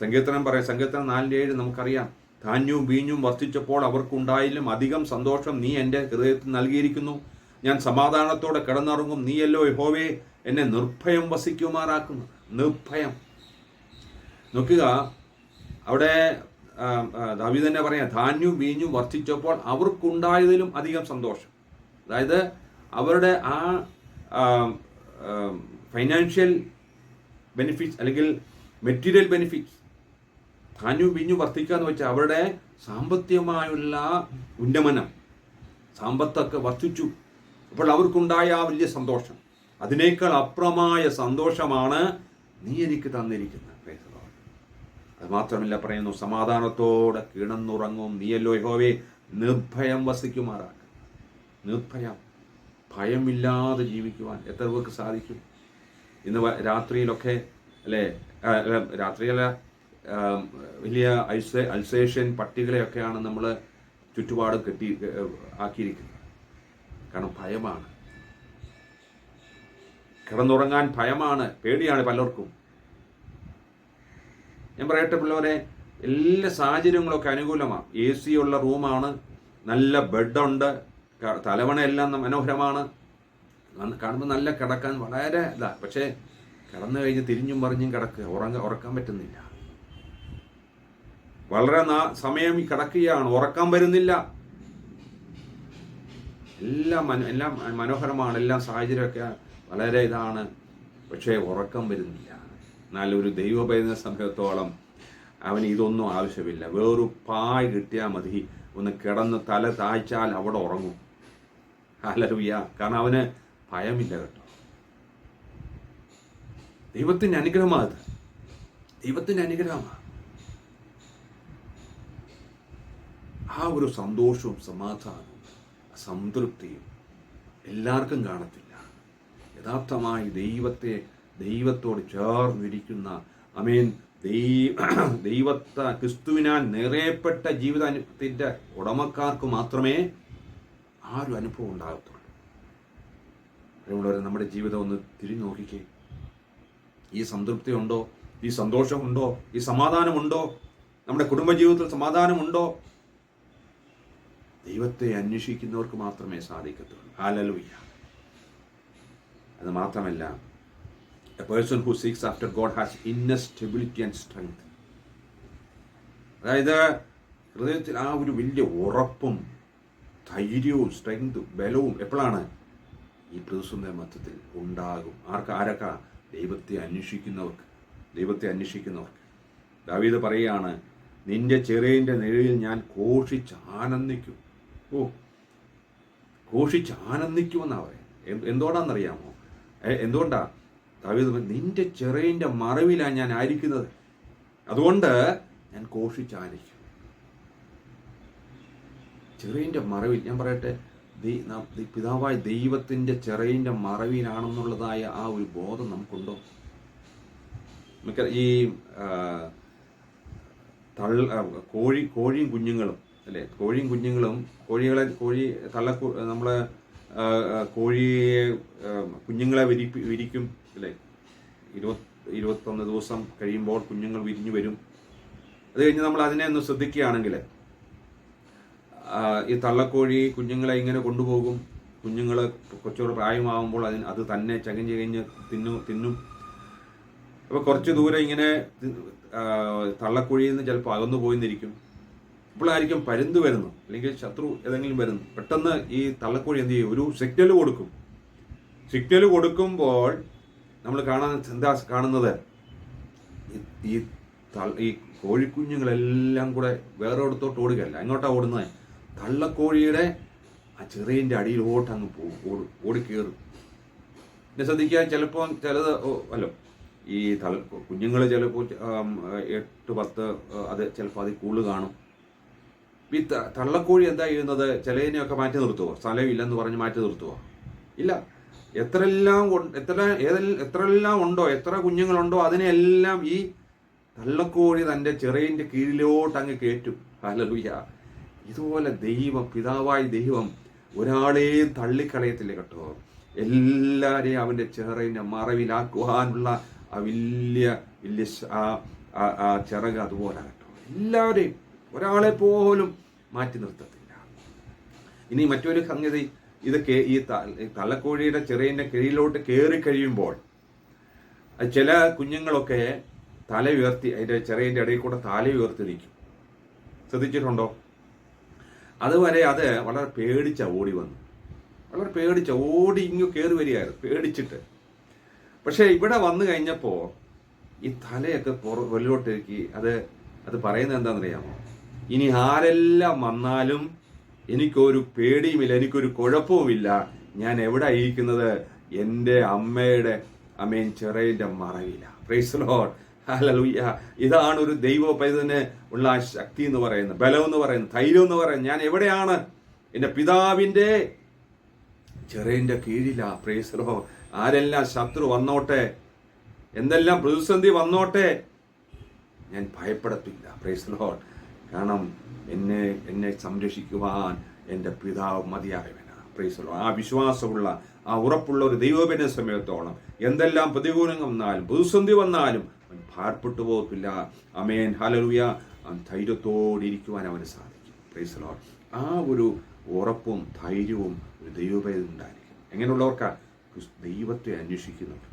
സങ്കീർത്തനം 4:7 നമുക്കറിയാം, ധാന്യവും വീഞ്ഞും വർദ്ധിച്ചപ്പോൾ അവർക്കുണ്ടായാലും അധികം സന്തോഷം നീ എൻ്റെ ഹൃദയത്തിൽ നൽകിയിരിക്കുന്നു. ഞാൻ സമാധാനത്തോടെ കിടന്നുറങ്ങും. നീയല്ലോ യഹോവേ എന്നെ നിർഭയം വസിക്കുമാറാക്കുന്നു. നിർഭയം. നോക്കുക, അവിടെ ദാവീദ് തന്നെ പറയാം, ധാന്യവും വീഞ്ഞും വർദ്ധിച്ചപ്പോൾ അവർക്കുണ്ടായതിലും അധികം സന്തോഷം. അതായത് അവരുടെ ആ ഫൈനാൻഷ്യൽ ബെനിഫിറ്റ്സ് അല്ലെങ്കിൽ മെറ്റീരിയൽ ബെനിഫിറ്റ്സ്, ധാന്യവും വീഞ്ഞും വർദ്ധിക്കുക എന്ന് വെച്ചാൽ അവരുടെ സാമ്പത്തികമായുള്ള ഉന്നമനം, സമ്പത്തൊക്കെ വർദ്ധിച്ചു. അപ്പോൾ അവർക്കുണ്ടായ ആ വലിയ സന്തോഷം, അതിനേക്കാൾ അപ്പുറമായ സന്തോഷമാണ് നീ എനിക്ക് തന്നിരിക്കുന്നത്. അത് മാത്രമല്ല, പറയുന്നു, സമാധാനത്തോടെ കിടന്നുറങ്ങും. നീയല്ലോ യഹോവേ നിർഭയം വസിക്കുമാറാക്കും. നിർഭയം, ഭയമില്ലാതെ ജീവിക്കുവാൻ എത്ര പേർക്ക് സാധിക്കും? ഇന്ന് രാത്രിയിലൊക്കെ അല്ലേ, രാത്രിയല്ല, വലിയ അൽസേഷ്യൻ പട്ടികളെയൊക്കെയാണ് നമ്മൾ ചുറ്റുപാട് ആക്കിയിരിക്കുന്നത്. കാരണം ഭയമാണ്, കിടന്നുറങ്ങാൻ ഭയമാണ്, പേടിയാണ് പലർക്കും. ഞാൻ പറയട്ടെ പിള്ളേരെ, എല്ലാ സാഹചര്യങ്ങളൊക്കെ അനുകൂലമാണ്. AC ഉള്ള റൂമാണ്, നല്ല ബെഡുണ്ട്, തലവണയെല്ലാം മനോഹരമാണ്, കാണുമ്പോൾ നല്ല കിടക്കാൻ വളരെ പക്ഷേ കിടന്നു കഴിഞ്ഞ് തിരിഞ്ഞും പറഞ്ഞും കിടക്കുക, ഉറക്കാൻ പറ്റുന്നില്ല. വളരെ സമയം കിടക്കുകയാണ്, ഉറക്കാൻ വരുന്നില്ല. എല്ലാം മനോഹരമാണ്, എല്ലാം സാഹചര്യമൊക്കെ വളരെ ഇതാണ്, പക്ഷേ ഉറക്കം വരുന്നില്ല. എന്നാൽ ഒരു ദൈവപൈതൃക സമയത്തോളം അവന് ഇതൊന്നും ആവശ്യമില്ല. വേറൊരു പായ് കിട്ടിയാൽ മതി, ഒന്ന് കിടന്ന് തല താഴ്ച്ചാൽ അവിടെ ഉറങ്ങും. ഹല്ലേലൂയ. കാരണം അവന് ഭയമില്ല കേട്ടോ. ദൈവത്തിൻ്റെ അനുഗ്രഹമാണ്, ദൈവത്തിൻ്റെ അനുഗ്രഹമാണ്. ആ ഒരു സന്തോഷവും സമാധാനവും സംതൃപ്തിയും എല്ലാവർക്കും കാണത്തില്ല. യഥാർത്ഥമായി ദൈവത്തോട് ചേർന്നിരിക്കുന്ന ക്രിസ്തുവിനാൽ നിറയപ്പെട്ട ജീവിതത്തിൻ്റെ ഉടമക്കാർക്ക് മാത്രമേ ആ ഒരു അനുഭവം ഉണ്ടാകത്തുള്ളൂ. അതുകൊണ്ട് നമ്മുടെ ജീവിതം ഒന്ന് തിരിഞ്ഞു നോക്കിക്കേ. ഈ സംതൃപ്തി ഉണ്ടോ? ഈ സന്തോഷമുണ്ടോ? ഈ സമാധാനമുണ്ടോ? നമ്മുടെ കുടുംബജീവിതത്തിൽ സമാധാനമുണ്ടോ? ദൈവത്തെ അന്വേഷിക്കുന്നവർക്ക് മാത്രമേ സാധിക്കത്തുള്ളൂ. ഹല്ലേലൂയ. അത് മാത്രമല്ല, a person who seeks after God has inner stability and strength. അതായത് ഹൃദയത്തിൽ ആ ഒരു വലിയ ഉറപ്പും ധൈര്യവും സ്ട്രെങ്തും ബലവും എപ്പോഴാണ്? ഈ പ്രതിസന്ധി മധ്യത്തിൽ ഉണ്ടാകും. ആരൊക്കെ? ദൈവത്തെ അന്വേഷിക്കുന്നവർക്ക്. ദാവീദ് പറയുകയാണ്, നിന്റെ ചെറിയൻ്റെ നിഴലിൽ ഞാൻ ഘോഷിച്ച് ആനന്ദിക്കും. ഘോഷിച്ച് ആനന്ദിക്കുമെന്നാണ് പറയുന്നത്. എന്തുകൊണ്ടാണെന്നറിയാമോ? എന്തുകൊണ്ടാ? ദാവീദ്, നിന്റെ ചെറിയൻ്റെ മറവിലാണ് ഞാൻ ആയിരിക്കുന്നത്, അതുകൊണ്ട് ഞാൻ ഘോഷിച്ച് ആനന്ദിക്കും. ചെറിയൻ്റെ മറവിൽ, ഞാൻ പറയട്ടെ, പിതാവായ ദൈവത്തിൻ്റെ ചെറിയൻ്റെ മറവിലാണെന്നുള്ളതായ ആ ഒരു ബോധം നമുക്കുണ്ടോ? നമുക്ക് ഈ കോഴിയും കുഞ്ഞുങ്ങളും അല്ലേ, നമ്മളെ കോഴിയെ കുഞ്ഞുങ്ങളെ വിരിക്കും അല്ലേ. 21 ദിവസം കഴിയുമ്പോൾ കുഞ്ഞുങ്ങൾ വിരിഞ്ഞു വരും. അത് കഴിഞ്ഞ് നമ്മൾ അതിനെ ഒന്ന് ശ്രദ്ധിക്കുകയാണെങ്കിൽ, ഈ തള്ളക്കോഴി കുഞ്ഞുങ്ങളെ ഇങ്ങനെ കൊണ്ടുപോകും. കുഞ്ഞുങ്ങൾ കുറച്ചുകൂടെ പ്രായമാകുമ്പോൾ അത് തന്നെ ചകഞ്ഞ് തിന്നും. അപ്പോൾ കുറച്ച് ദൂരം ഇങ്ങനെ തള്ളക്കോഴിയിൽ നിന്ന് ചിലപ്പോൾ അകന്നു പോയിന്നിരിക്കും. ഇപ്പോഴായിരിക്കും പരുന്ത് വരുന്നു, അല്ലെങ്കിൽ ശത്രു ഏതെങ്കിലും വരുന്നു. പെട്ടെന്ന് ഈ തള്ളക്കോഴി എന്ത് ചെയ്യും? ഒരു സിഗ്നൽ കൊടുക്കും. സിഗ്നൽ കൊടുക്കുമ്പോൾ നമ്മൾ എന്താ കാണുന്നത്? ഈ കോഴിക്കുഞ്ഞുങ്ങളെല്ലാം കൂടെ വേറെ ഇടത്തോട്ട് ഓടുകയല്ല. എങ്ങോട്ടാണ് ഓടുന്നത്? തള്ളക്കോഴിയുടെ ആ ചിറയിൻ്റെ അടിയിലോട്ട് അങ്ങ് പോകും, ഓടിക്കേറും. പിന്നെ ശ്രദ്ധിക്കുക, ചിലപ്പോൾ ചിലത് ഈ കുഞ്ഞുങ്ങൾ ചിലപ്പോൾ 8, 10 അത് ചിലപ്പോൾ അതിൽ കൂടുതൽ കാണും. ഈ തള്ളക്കോഴി എന്താ ചെയ്യുന്നത്? ചിലതിനെയൊക്കെ മാറ്റി നിർത്തുമോ? സ്ഥലമില്ലെന്ന് പറഞ്ഞ് മാറ്റി നിർത്തുമോ? ഇല്ല. എത്രയെല്ലാം ഉണ്ടോ, എത്ര കുഞ്ഞുങ്ങളുണ്ടോ അതിനെല്ലാം ഈ തള്ളക്കോഴി തൻ്റെ ചിറയിൻ്റെ കീഴിലോട്ട് അങ്ങ് കയറ്റും. ഹല്ലേലൂയ. ഇതുപോലെ ദൈവം, പിതാവായ ദൈവം ഒരാളെയും തള്ളിക്കളയത്തില്ല കേട്ടോ. എല്ലാവരെയും അവൻ്റെ ചിറയിൻ്റെ മറവിലാക്കുവാനുള്ള ആ വലിയ ചിറക് അതുപോലെ കേട്ടോ. എല്ലാവരെയും, ഒരാളെ പോലും മാറ്റി നിർത്തത്തില്ല. ഇനി മറ്റൊരു സംഗതി, ഇതൊക്കെ ഈ തള്ളക്കോഴിയുടെ ചിറയിൻ്റെ കീഴിലോട്ട് കയറി കഴിയുമ്പോൾ ചില കുഞ്ഞുങ്ങളൊക്കെ തല ഉയർത്തി, അതിൻ്റെ ചിറയിൻ്റെ ഇടയിൽ കൂടെ തല ഉയർത്തി നിൽക്കും. ശ്രദ്ധിച്ചിട്ടുണ്ടോ? അതുവരെ അത് വളരെ പേടിച്ച ഓടി വന്നു, വളരെ പേടിച്ച ഓടി ഇങ്ങ് കയറി വരികയായിരുന്നു പേടിച്ചിട്ട്. പക്ഷെ ഇവിടെ വന്നു കഴിഞ്ഞപ്പോൾ ഈ തലയൊക്കെ വെളിലോട്ടേക്ക് അത് പറയുന്നത് എന്താണെന്നറിയാമോ? ഇനി ആരെല്ലാം വന്നാലും എനിക്കൊരു പേടിയുമില്ല, എനിക്കൊരു കുഴപ്പവുമില്ല. ഞാൻ എവിടെ ഇരിക്കുന്നത്? എൻ്റെ അമ്മയുടെ ചിറയിൻ്റെ മറവില്ല. Praise the Lord. ഹല്ലേലൂയ. ഇതാണ് ഒരു ദൈവ പൈതലിന് ഉള്ള ശക്തി എന്ന് പറയുന്നത്, ബലം എന്ന് പറയുന്നത്, ധൈര്യം എന്ന് പറയുന്നത്. ഞാൻ എവിടെയാണ്? എൻ്റെ പിതാവിൻ്റെ ചിറയിൻ്റെ കീഴിലാ. Praise the Lord. ആരെല്ലാം ശത്രു വന്നോട്ടെ, എന്തെല്ലാം പ്രതിസന്ധി വന്നോട്ടെ, ഞാൻ ഭയപ്പെടത്തില്ല. Price the Lord. കാരണം എന്നെ സംരക്ഷിക്കുവാൻ എൻ്റെ പിതാവ് മതിയായവനാണ്. Price the Lord. ആ വിശ്വാസമുള്ള, ആ ഉറപ്പുള്ള ഒരു ദൈവബല സമയത്തോളം എന്തെല്ലാം പ്രതികൂലങ്ങൾ വന്നാലും പ്രതിസന്ധി വന്നാലും അവൻ ഭാരപ്പെട്ടു പോകത്തില്ല. ആമേൻ. ഹല്ലേലൂയ. അവൻ ധൈര്യത്തോടിരിക്കുവാൻ അവന് സാധിക്കും. Price the Lord. ആ ഒരു ഉറപ്പും ധൈര്യവും ഒരു ദൈവബലത്തിനുണ്ടായിരിക്കും. എങ്ങനെയുള്ളവർക്കാ? ദൈവത്തെ അന്വേഷിക്കുന്നവർക്ക്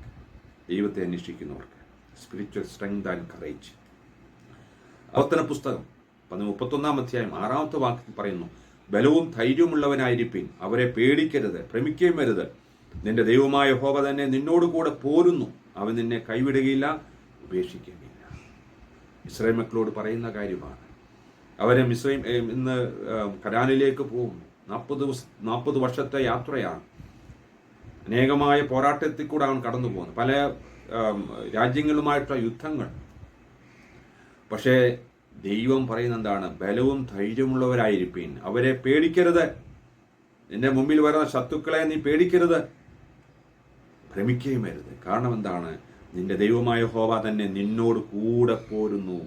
സ്പിരിച്വൽ സ്ട്രെങ്ത് ആൻഡ് കറേജ്. ആവർത്തന പുസ്തകം 31-ാം അധ്യായം 6-ാമത്തെ വാക്യത്തിൽ പറയുന്നു, ബലവും ധൈര്യമുള്ളവനായിരിപ്പിൻ, അവരെ പേടിക്കരുത്, ഭ്രമിക്കുകയും വരുത്. നിന്റെ ദൈവമായ യഹോവ തന്നെ നിന്നോട് കൂടെ പോരുന്നു, അവൻ നിന്നെ കൈവിടുകയില്ല, ഉപേക്ഷിക്കുകയില്ല. ഇസ്രായേൽ മക്കളോട് പറയുന്ന കാര്യമാണ്. അവരെ മിസ്രൈം ഇന്ന് കനാനിലേക്ക് പോകുന്നു. 40 വർഷത്തെ യാത്രയാണ്. അനേകമായ പോരാട്ടത്തിൽ കൂടെ അവൻ കടന്നു പോകുന്നു, പല രാജ്യങ്ങളുമായിട്ടുള്ള യുദ്ധങ്ങൾ. പക്ഷേ ദൈവം പറയുന്ന എന്താണ്? ബലവും ധൈര്യമുള്ളവരായിരിക്കും, അവരെ പേടിക്കരുത്. നിന്റെ മുമ്പിൽ വരുന്ന ശത്രുക്കളെ നീ പേടിക്കരുത്, ഭ്രമിക്കുകയും വരുത്. കാരണം എന്താണ്? നിന്റെ ദൈവമായ യഹോവ തന്നെ നിന്നോട് കൂടെ പോരുന്നു,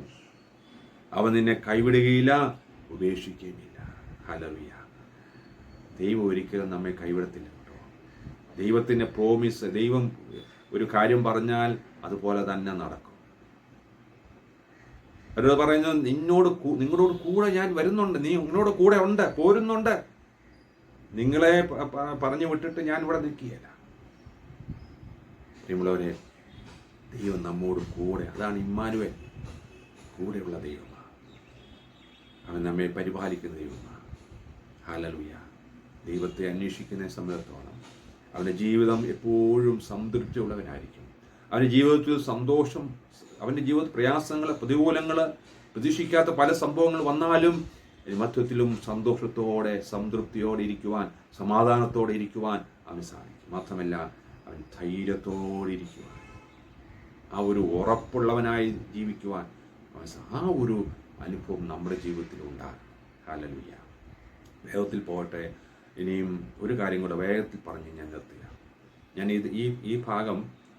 അവൻ നിന്നെ കൈവിടുകയില്ല, ഉപേക്ഷിക്കുകയുമില്ല. ഹല്ലേലൂയ. ദൈവം ഒരിക്കലും നമ്മെ കൈവിടത്തില്ല കേട്ടോ. ദൈവത്തിൻ്റെ പ്രോമിസ്, ദൈവം ഒരു കാര്യം പറഞ്ഞാൽ അതുപോലെ തന്നെ നടക്കും. അവരോട് പറയുന്നത്, നിങ്ങളോട് കൂടെ ഞാൻ വരുന്നുണ്ട്, നിങ്ങളോട് കൂടെ ഉണ്ട്, പോരുന്നുണ്ട്. നിങ്ങളെ പറഞ്ഞു വിട്ടിട്ട് ഞാൻ ഇവിടെ നിൽക്കുകയില്ല. പ്രിയമുള്ളവരെ, ദൈവം നമ്മോട് കൂടെ, അതാണ് ഇമ്മാനുവേൽ, കൂടെയുള്ള ദൈവമാണ്. അവൻ നമ്മെ പരിപാലിക്കുന്ന ദൈവമാണ്. ഹല്ലേലൂയ. ദൈവത്തെ അന്വേഷിക്കുന്ന സമയത്തോളം അവൻ്റെ ജീവിതം എപ്പോഴും സംതൃപ്തിയുള്ളവനായിരിക്കും. അവൻ്റെ ജീവിതത്തിൽ സന്തോഷം, അവൻ്റെ ജീവിതത്തിൽ പ്രയാസങ്ങൾ, പ്രതികൂലങ്ങൾ, പ്രതീക്ഷിക്കാത്ത പല സംഭവങ്ങൾ വന്നാലും മധ്യത്തിലും സന്തോഷത്തോടെ, സംതൃപ്തിയോടെ ഇരിക്കുവാൻ, സമാധാനത്തോടെ ഇരിക്കുവാൻ അവന് സാധിക്കും. മാത്രമല്ല അവൻ ധൈര്യത്തോടെ ഇരിക്കുവാൻ, ആ ഒരു ഉറപ്പുള്ളവനായി ജീവിക്കുവാൻ, ആ ഒരു അനുഭവം നമ്മുടെ ജീവിതത്തിൽ ഉണ്ടാകും. ഹല്ലേലൂയ. വേഗത്തിൽ പോകട്ടെ. ഇനിയും ഒരു കാര്യം കൂടെ വേഗത്തിൽ പറഞ്ഞ് ഞാൻ നിർത്തുക. ഞാൻ ഈ ഭാഗം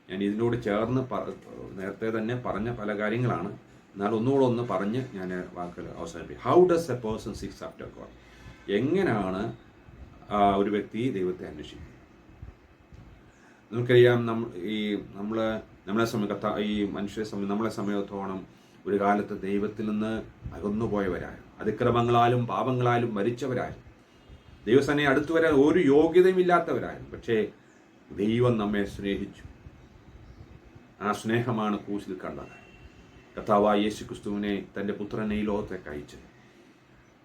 ഞാൻ ഇതിനോട് ചേർന്ന് നേരത്തെ തന്നെ പറഞ്ഞ പല കാര്യങ്ങളാണ്. എന്നാൽ ഒന്നുകൂടെ ഒന്ന് പറഞ്ഞ് ഞാൻ വാക്കുകൾ അവസാനിപ്പിക്കും. How does A person seeks after God? എങ്ങനെയാണ് ഒരു വ്യക്തി ദൈവത്തെ അന്വേഷിക്കുന്നത്? നമുക്കറിയാം, നമ്മളെ നമ്മളെ സമയത്തോളം ഒരു കാലത്ത് ദൈവത്തിൽ നിന്ന് അകന്നുപോയവരായും അതിക്രമങ്ങളാലും പാപങ്ങളാലും മരിച്ചവരായും ദൈവസേനയെ അടുത്തു വരാൻ ഒരു യോഗ്യതയും ഇല്ലാത്തവരായും, പക്ഷേ ദൈവം നമ്മെ സ്നേഹിച്ചു. ആ സ്നേഹമാണ് ക്രൂശിൽ കണ്ടത്. കർത്താവായ യേശുക്രിസ്തുവിനെ, തൻ്റെ പുത്രനെ ഈ ലോകത്തേക്ക് അയച്ച്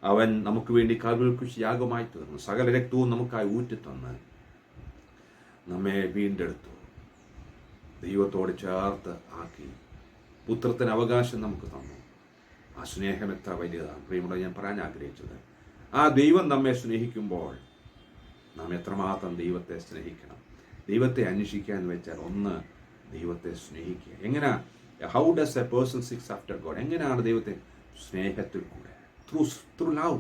അവൻ നമുക്ക് വേണ്ടി കാൽവരിക്കുരിശിൽ യാഗമായി തീർന്നു, സകല രക്തവും നമുക്കായി ഊറ്റിത്തന്ന് നമ്മെ വീണ്ടെടുത്തു, ദൈവത്തോട് ചേർത്ത് ആക്കി, പുത്രത്തിന് അവകാശം നമുക്ക് തന്നു. ആ സ്നേഹം എത്ര വലിയതാണ് പ്രിയമുള്ള. ഞാൻ പറയാൻ ആഗ്രഹിച്ചത്, ആ ദൈവം നമ്മെ സ്നേഹിക്കുമ്പോൾ നാം എത്രമാത്രം ദൈവത്തെ സ്നേഹിക്കണം. ദൈവത്തെ അന്വേഷിക്കുക എന്ന് വെച്ചാൽ ഒന്ന് ദൈവത്തെ സ്നേഹിക്കുക. എങ്ങനെ, how does A person seeks after God? എങ്ങനെയാണ് ദൈവത്തെ? സ്നേഹത്തിൽ കൂടെ, ത്രൂ ലവ്.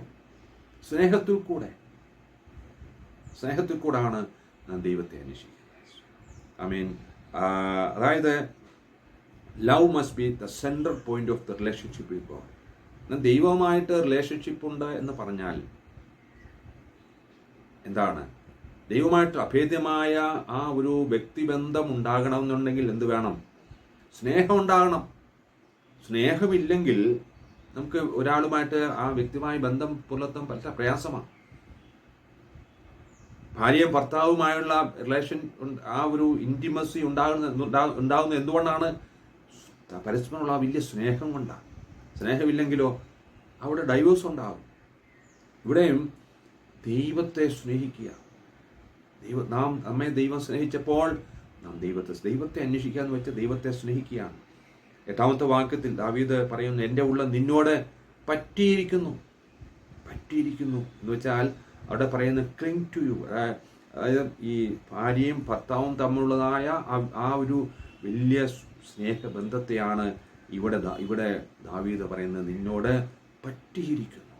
സ്നേഹത്തിൽ കൂടാണ് നാം ദൈവത്തെ അന്വേഷിക്കുന്നത്. അതായത് love must be the central point of the relationship with God. ദൈവവുമായിട്ട് റിലേഷൻഷിപ്പ് ഉണ്ട് എന്ന് പറഞ്ഞാൽ എന്താണ്? ദൈവമായിട്ട് അഭേദ്യമായ ആ ഒരു വ്യക്തിബന്ധം ഉണ്ടാകണമെന്നുണ്ടെങ്കിൽ എന്ത് വേണം? സ്നേഹം ഉണ്ടാകണം. സ്നേഹമില്ലെങ്കിൽ നമുക്ക് ഒരാളുമായിട്ട് ആ വ്യക്തിയുമായി ബന്ധം പുലർത്താൻ പറ്റാൻ പ്രയാസമാണ്. ഭാര്യയും ഭർത്താവുമായുള്ള റിലേഷൻ, ആ ഒരു ഇൻറ്റിമസി ഉണ്ടാകുന്ന എന്തുകൊണ്ടാണ്? പരസ്പരമുള്ള ആ വലിയ സ്നേഹം കൊണ്ടാണ്. സ്നേഹമില്ലെങ്കിലോ അവിടെ ഡൈവേഴ്സ് ഉണ്ടാകും. ഇവിടെയും ദൈവത്തെ സ്നേഹിക്കുക. നമ്മെ ദൈവം സ്നേഹിച്ചപ്പോൾ നാം ദൈവത്തെ അന്വേഷിക്കുക എന്ന് വെച്ചാൽ ദൈവത്തെ സ്നേഹിക്കുകയാണ്. 8-ാമത്തെ വാക്യത്തിൽ ദാവീദ് പറയുന്നു, എൻ്റെ ഉള്ളം നിന്നോട് പറ്റിയിരിക്കുന്നു എന്ന് വെച്ചാൽ അവിടെ പറയുന്നത് ക്ലിങ് ടു യു. അതായത് ഈ ഭാര്യയും ഭർത്താവും തമ്മിലുള്ളതായ ആ ഒരു വലിയ സ്നേഹബന്ധത്തെയാണ് ഇവിടെ ദാവീദ് പറയുന്നത്, നിന്നോട് പറ്റിയിരിക്കുന്നു.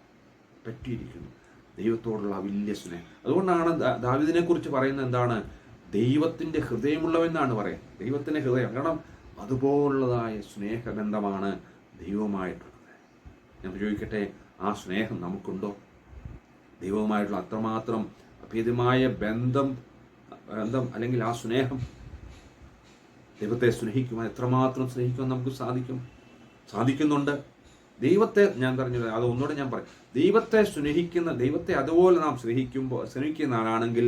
ദൈവത്തോടുള്ള വലിയ സ്നേഹം. അതുകൊണ്ടാണ് ദാവീദിനെ കുറിച്ച് പറയുന്നത് എന്താണ്? ദൈവത്തിൻ്റെ ഹൃദയമുള്ളവെന്നാണ് പറയുന്നത്. ദൈവത്തിൻ്റെ ഹൃദയം. കാരണം അതുപോലുള്ളതായ സ്നേഹബന്ധമാണ് ദൈവവുമായിട്ടുള്ളത്. ഞാൻ ചോദിക്കട്ടെ, ആ സ്നേഹം നമുക്കുണ്ടോ? ദൈവവുമായിട്ടുള്ള അത്രമാത്രം അഭേദ്യമായ ബന്ധം അല്ലെങ്കിൽ ആ സ്നേഹം, ദൈവത്തെ സ്നേഹിക്കുവാൻ എത്രമാത്രം സ്നേഹിക്കുവാൻ നമുക്ക് സാധിക്കുന്നുണ്ട്. ദൈവത്തെ ഞാൻ പറഞ്ഞത് അത് ഒന്നുകൂടെ ഞാൻ പറയും. ദൈവത്തെ അതുപോലെ നാം സ്നേഹിക്കുന്ന ആളാണെങ്കിൽ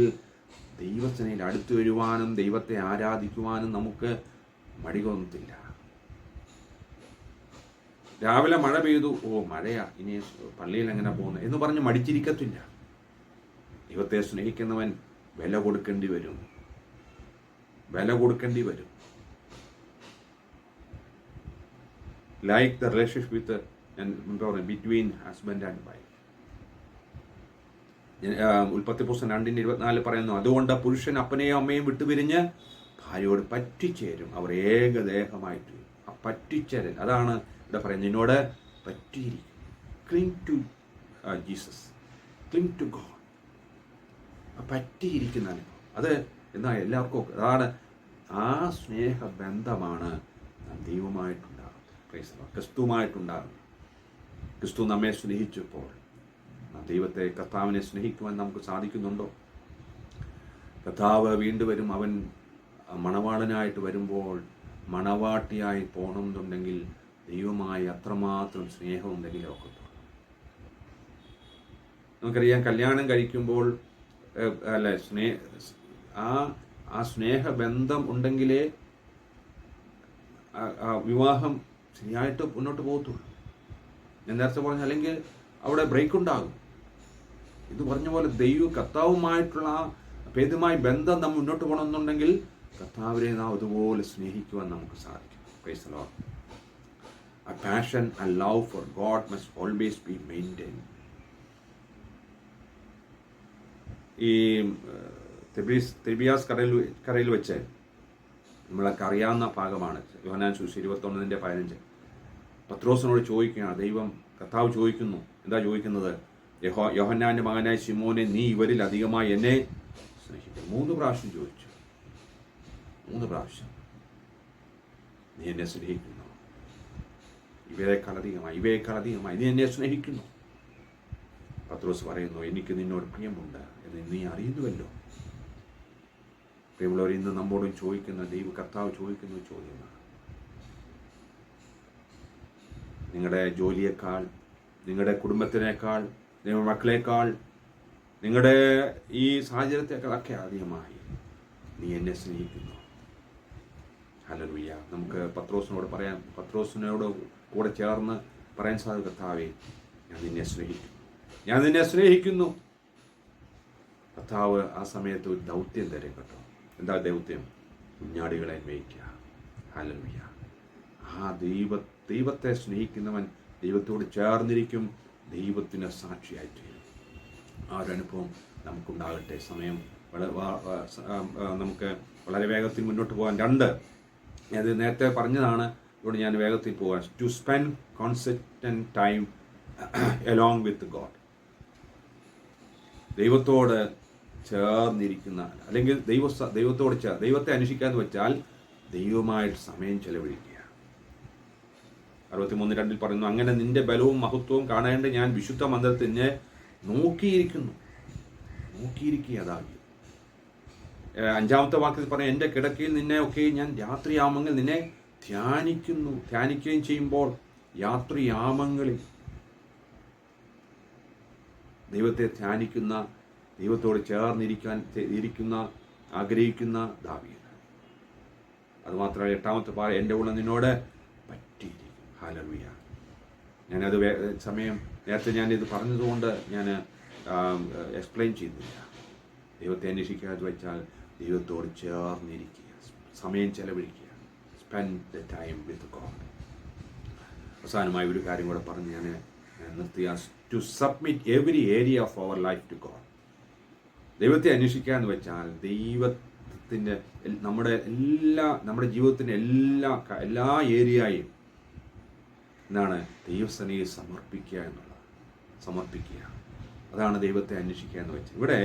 ദൈവത്തിനയിൽ അടുത്തു വരുവാനും ദൈവത്തെ ആരാധിക്കുവാനും നമുക്ക് മടി തോന്നത്തില്ല. രാവിലെ മഴ പെയ്തു, മഴയാ, ഇനി പള്ളിയിൽ എങ്ങനെ പോകുന്നത് എന്ന് പറഞ്ഞ് മടിച്ചിരിക്കത്തില്ല. ദൈവത്തെ സ്നേഹിക്കുന്നവൻ വില കൊടുക്കേണ്ടി വരും. Like the relationship with between husband and wife. ഉൽപ്പത്തി പുസ്തകം 2:24 പറയുന്നു, അതുകൊണ്ട് പുരുഷൻ അപ്പനെയും അമ്മയും വിട്ടുപിരിഞ്ഞ് ഭാര്യയോട് പറ്റിച്ചേരും, അവർ ഏകദേഹമായിട്ട്. ആ പറ്റിച്ചേരൽ, അതാണ് ഇവിടെ പറയുന്നത്, നിന്നോട് പറ്റിയിരിക്കും. Cling to Jesus, cling to God. പറ്റിയിരിക്കുന്ന അനുഭവം അത് എന്നാൽ എല്ലാവർക്കും അതാണ്. ആ സ്നേഹബന്ധമാണ് ദൈവമായിട്ടുണ്ടാകുന്നത്, ക്രിസ്തുവുമായിട്ടുണ്ടാകുന്നത്. ക്രിസ്തു നമ്മെ സ്നേഹിച്ചപ്പോൾ ദൈവത്തെ, കർത്താവിനെ സ്നേഹിക്കുവാൻ നമുക്ക് സാധിക്കുന്നുണ്ടോ? കർത്താവ് വീണ്ടും വരും. അവൻ മണവാളനായിട്ട് വരുമ്പോൾ മണവാട്ടിയായി പോകണമെന്നുണ്ടെങ്കിൽ ദൈവമായി അത്രമാത്രം സ്നേഹം ഉണ്ടെങ്കിലേ ഒക്കത്തുള്ളൂ. നമുക്കറിയാം, കല്യാണം കഴിക്കുമ്പോൾ ആ സ്നേഹബന്ധം ഉണ്ടെങ്കിലേ വിവാഹം ശരിയായിട്ട് മുന്നോട്ട് പോകത്തുള്ളൂ. ഞാൻ നേരത്തെ പറഞ്ഞ, അല്ലെങ്കിൽ അവിടെ ബ്രേക്ക് ഉണ്ടാകും. ഇത് പറഞ്ഞ പോലെ കർത്താവുമായിട്ടുള്ള ഭേദമായ ബന്ധം നാം മുന്നോട്ട് പോകണമെന്നുണ്ടെങ്കിൽ കർത്താവിനെ നാം അതുപോലെ സ്നേഹിക്കുവാൻ നമുക്ക് സാധിക്കും. Price the Lord. A passion and love for God must always be maintained. ഈ തിബിയാസ് കരയിൽ വെച്ച് നമ്മളൊക്കെ അറിയാവുന്ന ഭാഗമാണ്. യോഹന്നാൻ സുവിശേഷം 21:15. പത്രോസിനോട് ചോദിക്കുകയാണ് കർത്താവ് ചോദിക്കുന്നു. എന്താ ചോദിക്കുന്നത്? യോഹന്നാന്റെ മകനായ ശിമോനെ, നീ ഇവരിൽ അധികമായി എന്നെ സ്നേഹിക്കും. 3 പ്രാവശ്യം ചോദിച്ചു. 3 പ്രാവശ്യം നീ എന്നെ സ്നേഹിക്കുന്നു, ഇവയേക്കാൾ അധികമായി നീ എന്നെ സ്നേഹിക്കുന്നു. പത്രോസ് പറയുന്നു, എനിക്ക് നിന്നോട് പ്രിയമുണ്ട് എന്ന് നീ അറിയുന്നുവല്ലോ. പ്രിയമുള്ളവർ, ഇന്ന് നമ്മോടും ചോദിക്കുന്ന കർത്താവ് ചോദിക്കുന്ന ചോദ്യമാണ്. നിങ്ങളുടെ ജോലിയേക്കാൾ, നിങ്ങളുടെ കുടുംബത്തിനേക്കാൾ, നിങ്ങളുടെ മക്കളേക്കാൾ, നിങ്ങളുടെ ഈ സാഹചര്യത്തെക്കാളൊക്കെ അധികമായി നീ എന്നെ സ്നേഹിക്കുന്നു. ഹല്ലേലൂയ. നമുക്ക് പത്രോസിനോട് കൂടെ ചേർന്ന് പറയാൻ സാധിക്കും, കർത്താവേ, ഞാൻ നിന്നെ സ്നേഹിക്കുന്നു. കർത്താവ് ആ സമയത്ത് ഒരു ദൗത്യം തരും കേട്ടോ. എന്താ ദൗത്യം? കുഞ്ഞാടുകളെ മേയ്ക്കുക. ഹല്ലേലൂയ. ആ ദൈവത്തെ സ്നേഹിക്കുന്നവൻ ദൈവത്തോട് ചേർന്നിരിക്കും, ദൈവത്തിന് സാക്ഷിയായിട്ട്. ആ ഒരു അനുഭവം നമുക്കുണ്ടാകട്ടെ. സമയം നമുക്ക് വളരെ വേഗത്തിൽ മുന്നോട്ട് പോകാൻ അത് നേരത്തെ പറഞ്ഞതാണ്, ഇവിടെ ഞാൻ വേഗത്തിൽ പോകാൻ. To spend consistent time along with God. ദൈവത്തോട് ചേർന്നിരിക്കുന്ന, അല്ലെങ്കിൽ ദൈവത്തോട് ദൈവത്തെ അന്വേഷിക്കാന്ന് വെച്ചാൽ ദൈവമായിട്ട് സമയം ചെലവഴിക്കുക. 63:2 പറയുന്നു, അങ്ങനെ നിന്റെ ബലവും മഹത്വവും കാണേണ്ട ഞാൻ വിശുദ്ധ മന്ദിരത്തിനെ നോക്കിയിരിക്കുക. അതാകും 5-ാമത്തെ വാക്യത്തിൽ പറഞ്ഞു, എൻ്റെ കിടക്കയിൽ നിന്നെ ഒക്കെ ഞാൻ രാത്രിയാമങ്ങൾ നിന്നെ ധ്യാനിക്കുകയും ചെയ്യുമ്പോൾ രാത്രിയാമങ്ങളിൽ ദൈവത്തെ ധ്യാനിക്കുന്ന, ദൈവത്തോട് ചേർന്നിരിക്കുന്ന ആഗ്രഹിക്കുന്ന ദാവീദ്. അതുമാത്രമല്ല 8-ാമത്തെ പാഠം, എൻ്റെ ഉള്ളം നിന്നോട് പറ്റിയിരിക്കും. ഹല്ലേലൂയ. ഞാനത് നേരത്തെ ഞാനിത് പറഞ്ഞതുകൊണ്ട് ഞാൻ എക്സ്പ്ലെയിൻ ചെയ്യുന്നില്ല. ദൈവത്തെ അന്വേഷിക്കാതെ വെച്ചാൽ ദൈവത്തോട് ചേർന്നിരിക്കുക, സമയം ചെലവഴിക്കുക. Spend the time with God. അവസാനമായി ഒരു കാര്യം കൂടെ പറഞ്ഞ് ഞാൻ നിർത്തിയ, to submit every area of our life to God. ദൈവത്തെ അന്വേഷിക്കുക എന്ന് വെച്ചാൽ ദൈവത്തിൻ്റെ നമ്മുടെ ജീവിതത്തിൻ്റെ എല്ലാ ഏരിയയും എന്താണ്? ദൈവസന്നിധിയിൽ സമർപ്പിക്കുക. അതാണ് ദൈവത്തെ അന്വേഷിക്കുക എന്ന് വെച്ചാൽ. ഇവിടെ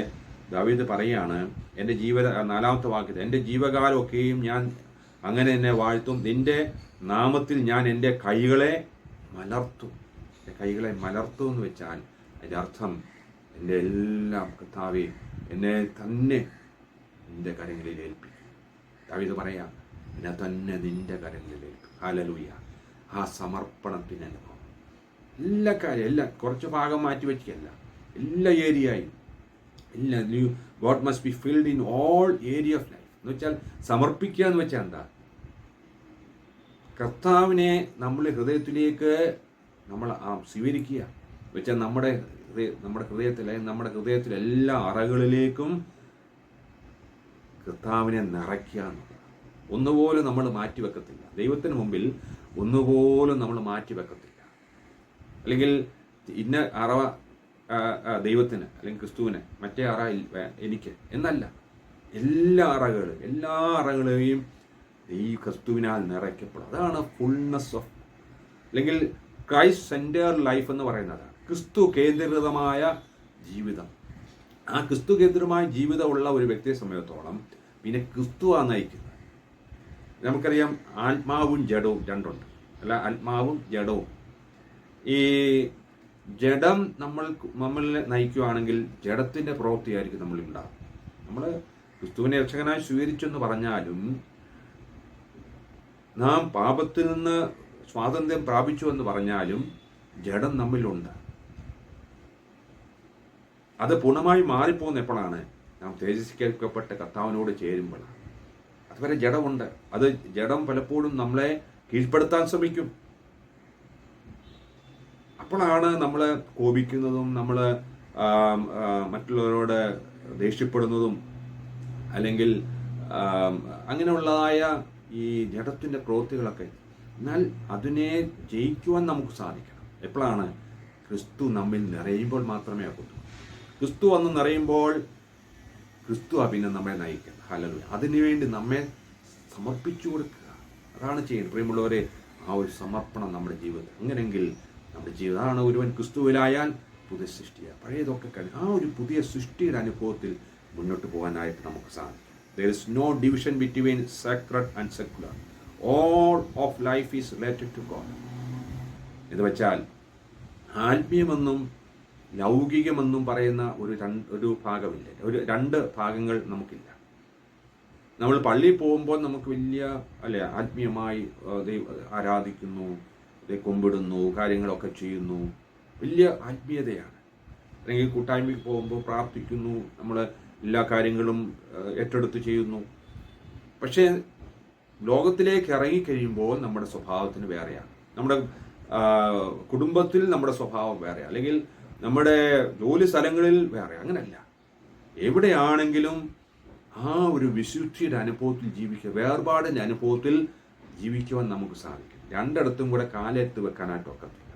ദാവീദ് പറയുകയാണ്, എൻ്റെ 4-ാമത്തെ വാക്യത്തിൽ, എൻ്റെ ജീവകാലമൊക്കെയും ഞാൻ അങ്ങനെ എന്നെ വാഴ്ത്തും, നിന്റെ നാമത്തിൽ ഞാൻ എൻ്റെ കൈകളെ മലർത്തും. എൻ്റെ കൈകളെ മലർത്തും എന്ന് വെച്ചാൽ അതിൻ്റെ അർത്ഥം, എൻ്റെ എല്ലാം കർത്താവേ എന്നെ തന്നെ നിന്റെ കരങ്ങളിൽ ഏൽപ്പിക്കും. ദാവീദ് പറയാം, എന്നെ തന്നെ നിന്റെ കരങ്ങളിൽ ഏൽപ്പിക്കും. ഹല്ലേലൂയ. ആ സമർപ്പണത്തിന് അനുഭവം. എല്ലാം കുറച്ച് ഭാഗം മാറ്റി വെച്ചില്ല, എല്ലാ ഏരിയയും God must be filled in all area of life എന്ന് വെച്ചാൽ സമർപ്പിക്കുക എന്ന് വെച്ചാൽ എന്താ? കർത്താവിനെ നമ്മുടെ ഹൃദയത്തിലേക്ക് നമ്മൾ സ്വീകരിക്കുക വെച്ചാൽ നമ്മുടെ ഹൃദയത്തിൽ എല്ലാ അറകളിലേക്കും കർത്താവിനെ നിറയ്ക്കുക എന്നുള്ളത്. ഒന്നുപോലും നമ്മൾ മാറ്റിവെക്കത്തില്ല. ദൈവത്തിന് മുമ്പിൽ ഒന്നുപോലും നമ്മൾ മാറ്റിവെക്കത്തില്ല. അല്ലെങ്കിൽ ഇന്ന അറവ ദൈവത്തിന് അല്ലെങ്കിൽ ക്രിസ്തുവിന്, മറ്റേ അറ എനിക്ക് എന്നല്ല. എല്ലാ അറകളെയും ഈ ക്രിസ്തുവിനാൽ നിറയ്ക്കപ്പെടും. അതാണ് ഫുൾനെസ് ഓഫ്, അല്ലെങ്കിൽ ക്രൈസ്റ്റ് സെന്റേർഡ് ലൈഫ് എന്ന് പറയുന്നത്. ക്രിസ്തു കേന്ദ്രീകൃതമായ ജീവിതം. ആ ക്രിസ്തു കേന്ദ്രമായ ജീവിതമുള്ള ഒരു വ്യക്തിയെ സംബന്ധിച്ചിടത്തോളം പിന്നെ ക്രിസ്തുവാണ് നയിക്കുന്നത്. നമുക്കറിയാം, ആത്മാവും ജഡവും രണ്ടുണ്ട്. അല്ല, ആത്മാവും ജഡവും. ഈ ജഡം നമ്മളിൽ നയിക്കുകയാണെങ്കിൽ ജഡത്തിൻ്റെ പ്രവൃത്തിയായിരിക്കും നമ്മളിൽ ഉണ്ടാകും. നമ്മൾ ക്രിസ്തുവിനെ രക്ഷകനായി സ്വീകരിച്ചെന്ന് പറഞ്ഞാലും, നാം പാപത്തിൽ നിന്ന് സ്വാതന്ത്ര്യം പ്രാപിച്ചു എന്ന് പറഞ്ഞാലും ജഡം നമ്മിലുണ്ട്. അത് പൂർണ്ണമായി മാറിപ്പോകുന്ന എപ്പോഴാണ്? നാം തേജസ്കരിക്കപ്പെട്ട കർത്താവിനോട് ചേരുമ്പോഴാണ്. അതുവരെ ജഡമുണ്ട്. അത് ജഡം പലപ്പോഴും നമ്മളെ കീഴ്പ്പെടുത്താൻ ശ്രമിക്കും. അപ്പോഴാണ് നമ്മൾ കോപിക്കുന്നതും, നമ്മൾ മറ്റുള്ളവരോട് ദേഷ്യപ്പെടുന്നതും, അല്ലെങ്കിൽ അങ്ങനെയുള്ളതായ ഈ ജഡത്തിൻ്റെ പ്രവൃത്തികളൊക്കെ. എന്നാൽ അതിനെ ജയിക്കുവാൻ നമുക്ക് സാധിക്കണം. എപ്പോഴാണ്? ക്രിസ്തു നമ്മിൽ നിറയുമ്പോൾ മാത്രമേ ആകൂ. ക്രിസ്തു വന്ന് നിറയുമ്പോൾ ക്രിസ്തു പിന്നെ നമ്മെ നയിക്കണം. ഹല്ലേലൂയ. അതിനുവേണ്ടി നമ്മെ സമർപ്പിച്ചു കൊടുക്കുക. അതാണ് ചെയ്യുന്നത്. പ്രിയമുള്ളവരെ, ആ ഒരു സമർപ്പണം നമ്മുടെ ജീവിതത്തിൽ. അങ്ങനെയെങ്കിൽ നമ്മുടെ ജീവിതമാണ് ഒരുവൻ ക്രിസ്തുവിലായാൽ പുതിയ സൃഷ്ടിയാണ്. പഴയതൊക്കെ കഴിഞ്ഞ് ആ ഒരു പുതിയ സൃഷ്ടിയുടെ അനുഭവത്തിൽ മുന്നോട്ട് പോകാനായിട്ട് നമുക്ക് സാധിക്കും. There is no division between sacred and secular. All of life is related to God. എന്ന് വെച്ചാൽ ആത്മീയമെന്നും ലൗകികമെന്നും പറയുന്ന ഒരു ഭാഗമില്ല. രണ്ട് ഭാഗങ്ങൾ നമുക്കില്ല. നമ്മൾ പള്ളിയിൽ പോകുമ്പോൾ നമുക്ക് വലിയ ആത്മീയമായി ആരാധിക്കുന്നു, കുമ്പിടുന്നു, കാര്യങ്ങളൊക്കെ ചെയ്യുന്നു, വലിയ ആത്മീയതയാണ്. അല്ലെങ്കിൽ കൂട്ടായ്മയ്ക്ക് പോകുമ്പോൾ പ്രാർത്ഥിക്കുന്നു, നമ്മൾ എല്ലാ കാര്യങ്ങളും ഏറ്റെടുത്ത് ചെയ്യുന്നു. പക്ഷേ ലോകത്തിലേക്ക് ഇറങ്ങിക്കഴിയുമ്പോൾ നമ്മുടെ സ്വഭാവത്തിന് വേറെയാണ്. നമ്മുടെ കുടുംബത്തിൽ നമ്മുടെ സ്വഭാവം വേറെ, അല്ലെങ്കിൽ നമ്മുടെ ജോലി സ്ഥലങ്ങളിൽ വേറെ. അങ്ങനെയല്ല. എവിടെയാണെങ്കിലും ആ ഒരു വിശുദ്ധിയുടെ അനുഭവത്തിൽ ജീവിക്കുക, വേർപാടിൻ്റെ അനുഭവത്തിൽ ജീവിക്കുവാൻ നമുക്ക് സാധിക്കും. രണ്ടിടത്തും കൂടെ കാലെടുത്ത് വെക്കാനായിട്ട് ഒക്കത്തില്ല.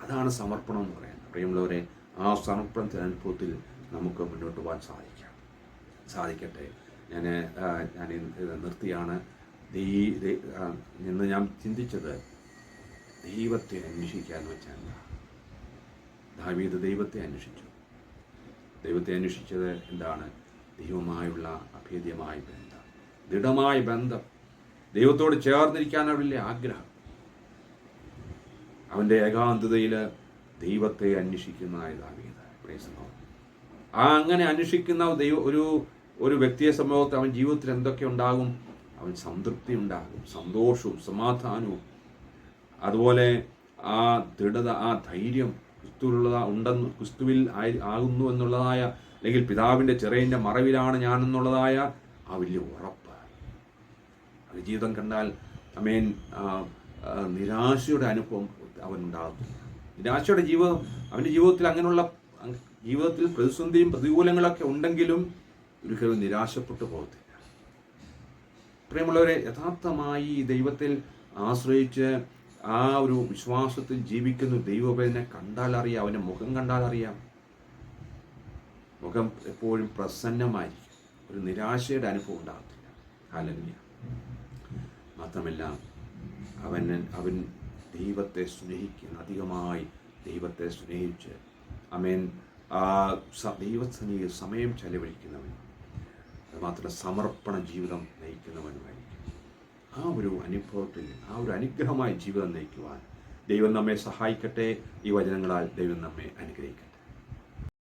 അതാണ് സമർപ്പണം എന്ന് പറയുന്നത്. പ്രിയമുള്ളവരെ, ആ സമർപ്പണത്തിൻ്റെ അനുഭവത്തിൽ നമുക്ക് മുന്നോട്ട് പോകാൻ സാധിക്കട്ടെ. ഞാൻ നിർത്തിയാണ്. ഇന്ന് ഞാൻ ചിന്തിച്ചത് ദൈവത്തെ അന്വേഷിക്കുക എന്ന് വെച്ചാൽ എന്താ? ദാവീദ് ദൈവത്തെ അന്വേഷിച്ചു. ദൈവത്തെ അന്വേഷിച്ചത് എന്താണ്? ദൈവമായുള്ള അഭേദ്യമായ ബന്ധം, ദൃഢമായ ബന്ധം, ദൈവത്തോട് ചേർന്നിരിക്കാൻ അവരുടെ ആഗ്രഹം. അവൻ്റെ ഏകാന്തതയിൽ ദൈവത്തെ അന്വേഷിക്കുന്നതായ ദാവീദ്. Price the Lord. അങ്ങനെ അന്വേഷിക്കുന്ന ഒരു വ്യക്തിയെ സംബന്ധിച്ച് അവൻ ജീവിതത്തിൽ എന്തൊക്കെ ഉണ്ടാകും? അവൻ സംതൃപ്തി ഉണ്ടാകും, സന്തോഷവും സമാധാനവും, അതുപോലെ ആ ദൃഢത, ആ ധൈര്യം ക്രിസ്തുവിൽ ആകുന്നു എന്നുള്ളതായ, അല്ലെങ്കിൽ പിതാവിൻ്റെ ചിറയിൻ്റെ മറവിലാണ് ഞാനെന്നുള്ളതായ ആ വലിയ ഉറപ്പ്. അത് ജീവിതം കണ്ടാൽ നിരാശയുടെ അനുഭവം അവനുണ്ടാകുന്നില്ല. നിരാശയുടെ ജീവിതം അവൻ്റെ ജീവിതത്തിൽ അങ്ങനെയുള്ള ജീവിതത്തിൽ പ്രതിസന്ധിയും പ്രതികൂലങ്ങളൊക്കെ ഉണ്ടെങ്കിലും ഒരിക്കലും നിരാശപ്പെട്ടു പോകത്തില്ല. പ്രിയമുള്ളവരെ, യഥാർത്ഥമായി ദൈവത്തിൽ ആശ്രയിച്ച് ആ ഒരു വിശ്വാസത്തിൽ ജീവിക്കുന്ന ദൈവത്തിനെ കണ്ടാൽ അറിയാം, അവൻ്റെ മുഖം കണ്ടാൽ അറിയാം. മുഖം എപ്പോഴും പ്രസന്നമായിരിക്കും, ഒരു നിരാശയുടെ അനുഭവം ഉണ്ടാകത്തില്ല. ഹല്ലേലൂയ. മാത്രമല്ല അവൻ ദൈവത്തെ സ്നേഹിക്കുന്ന, അധികമായി ദൈവത്തെ സ്നേഹിച്ച് ദൈവത്തിന് സമയം ചെലവഴിക്കുന്നവൻ, അതുമാത്രം സമർപ്പണ ജീവിതം നയിക്കുന്നവനുമായിരിക്കും. ആ ഒരു അനുഭവത്തിൽ, ആ ഒരു അനുഗ്രഹമായ ജീവിതം നയിക്കുവാൻ ദൈവം നമ്മെ സഹായിക്കട്ടെ. ഈ വചനങ്ങളാൽ ദൈവം നമ്മെ അനുഗ്രഹിക്കട്ടെ.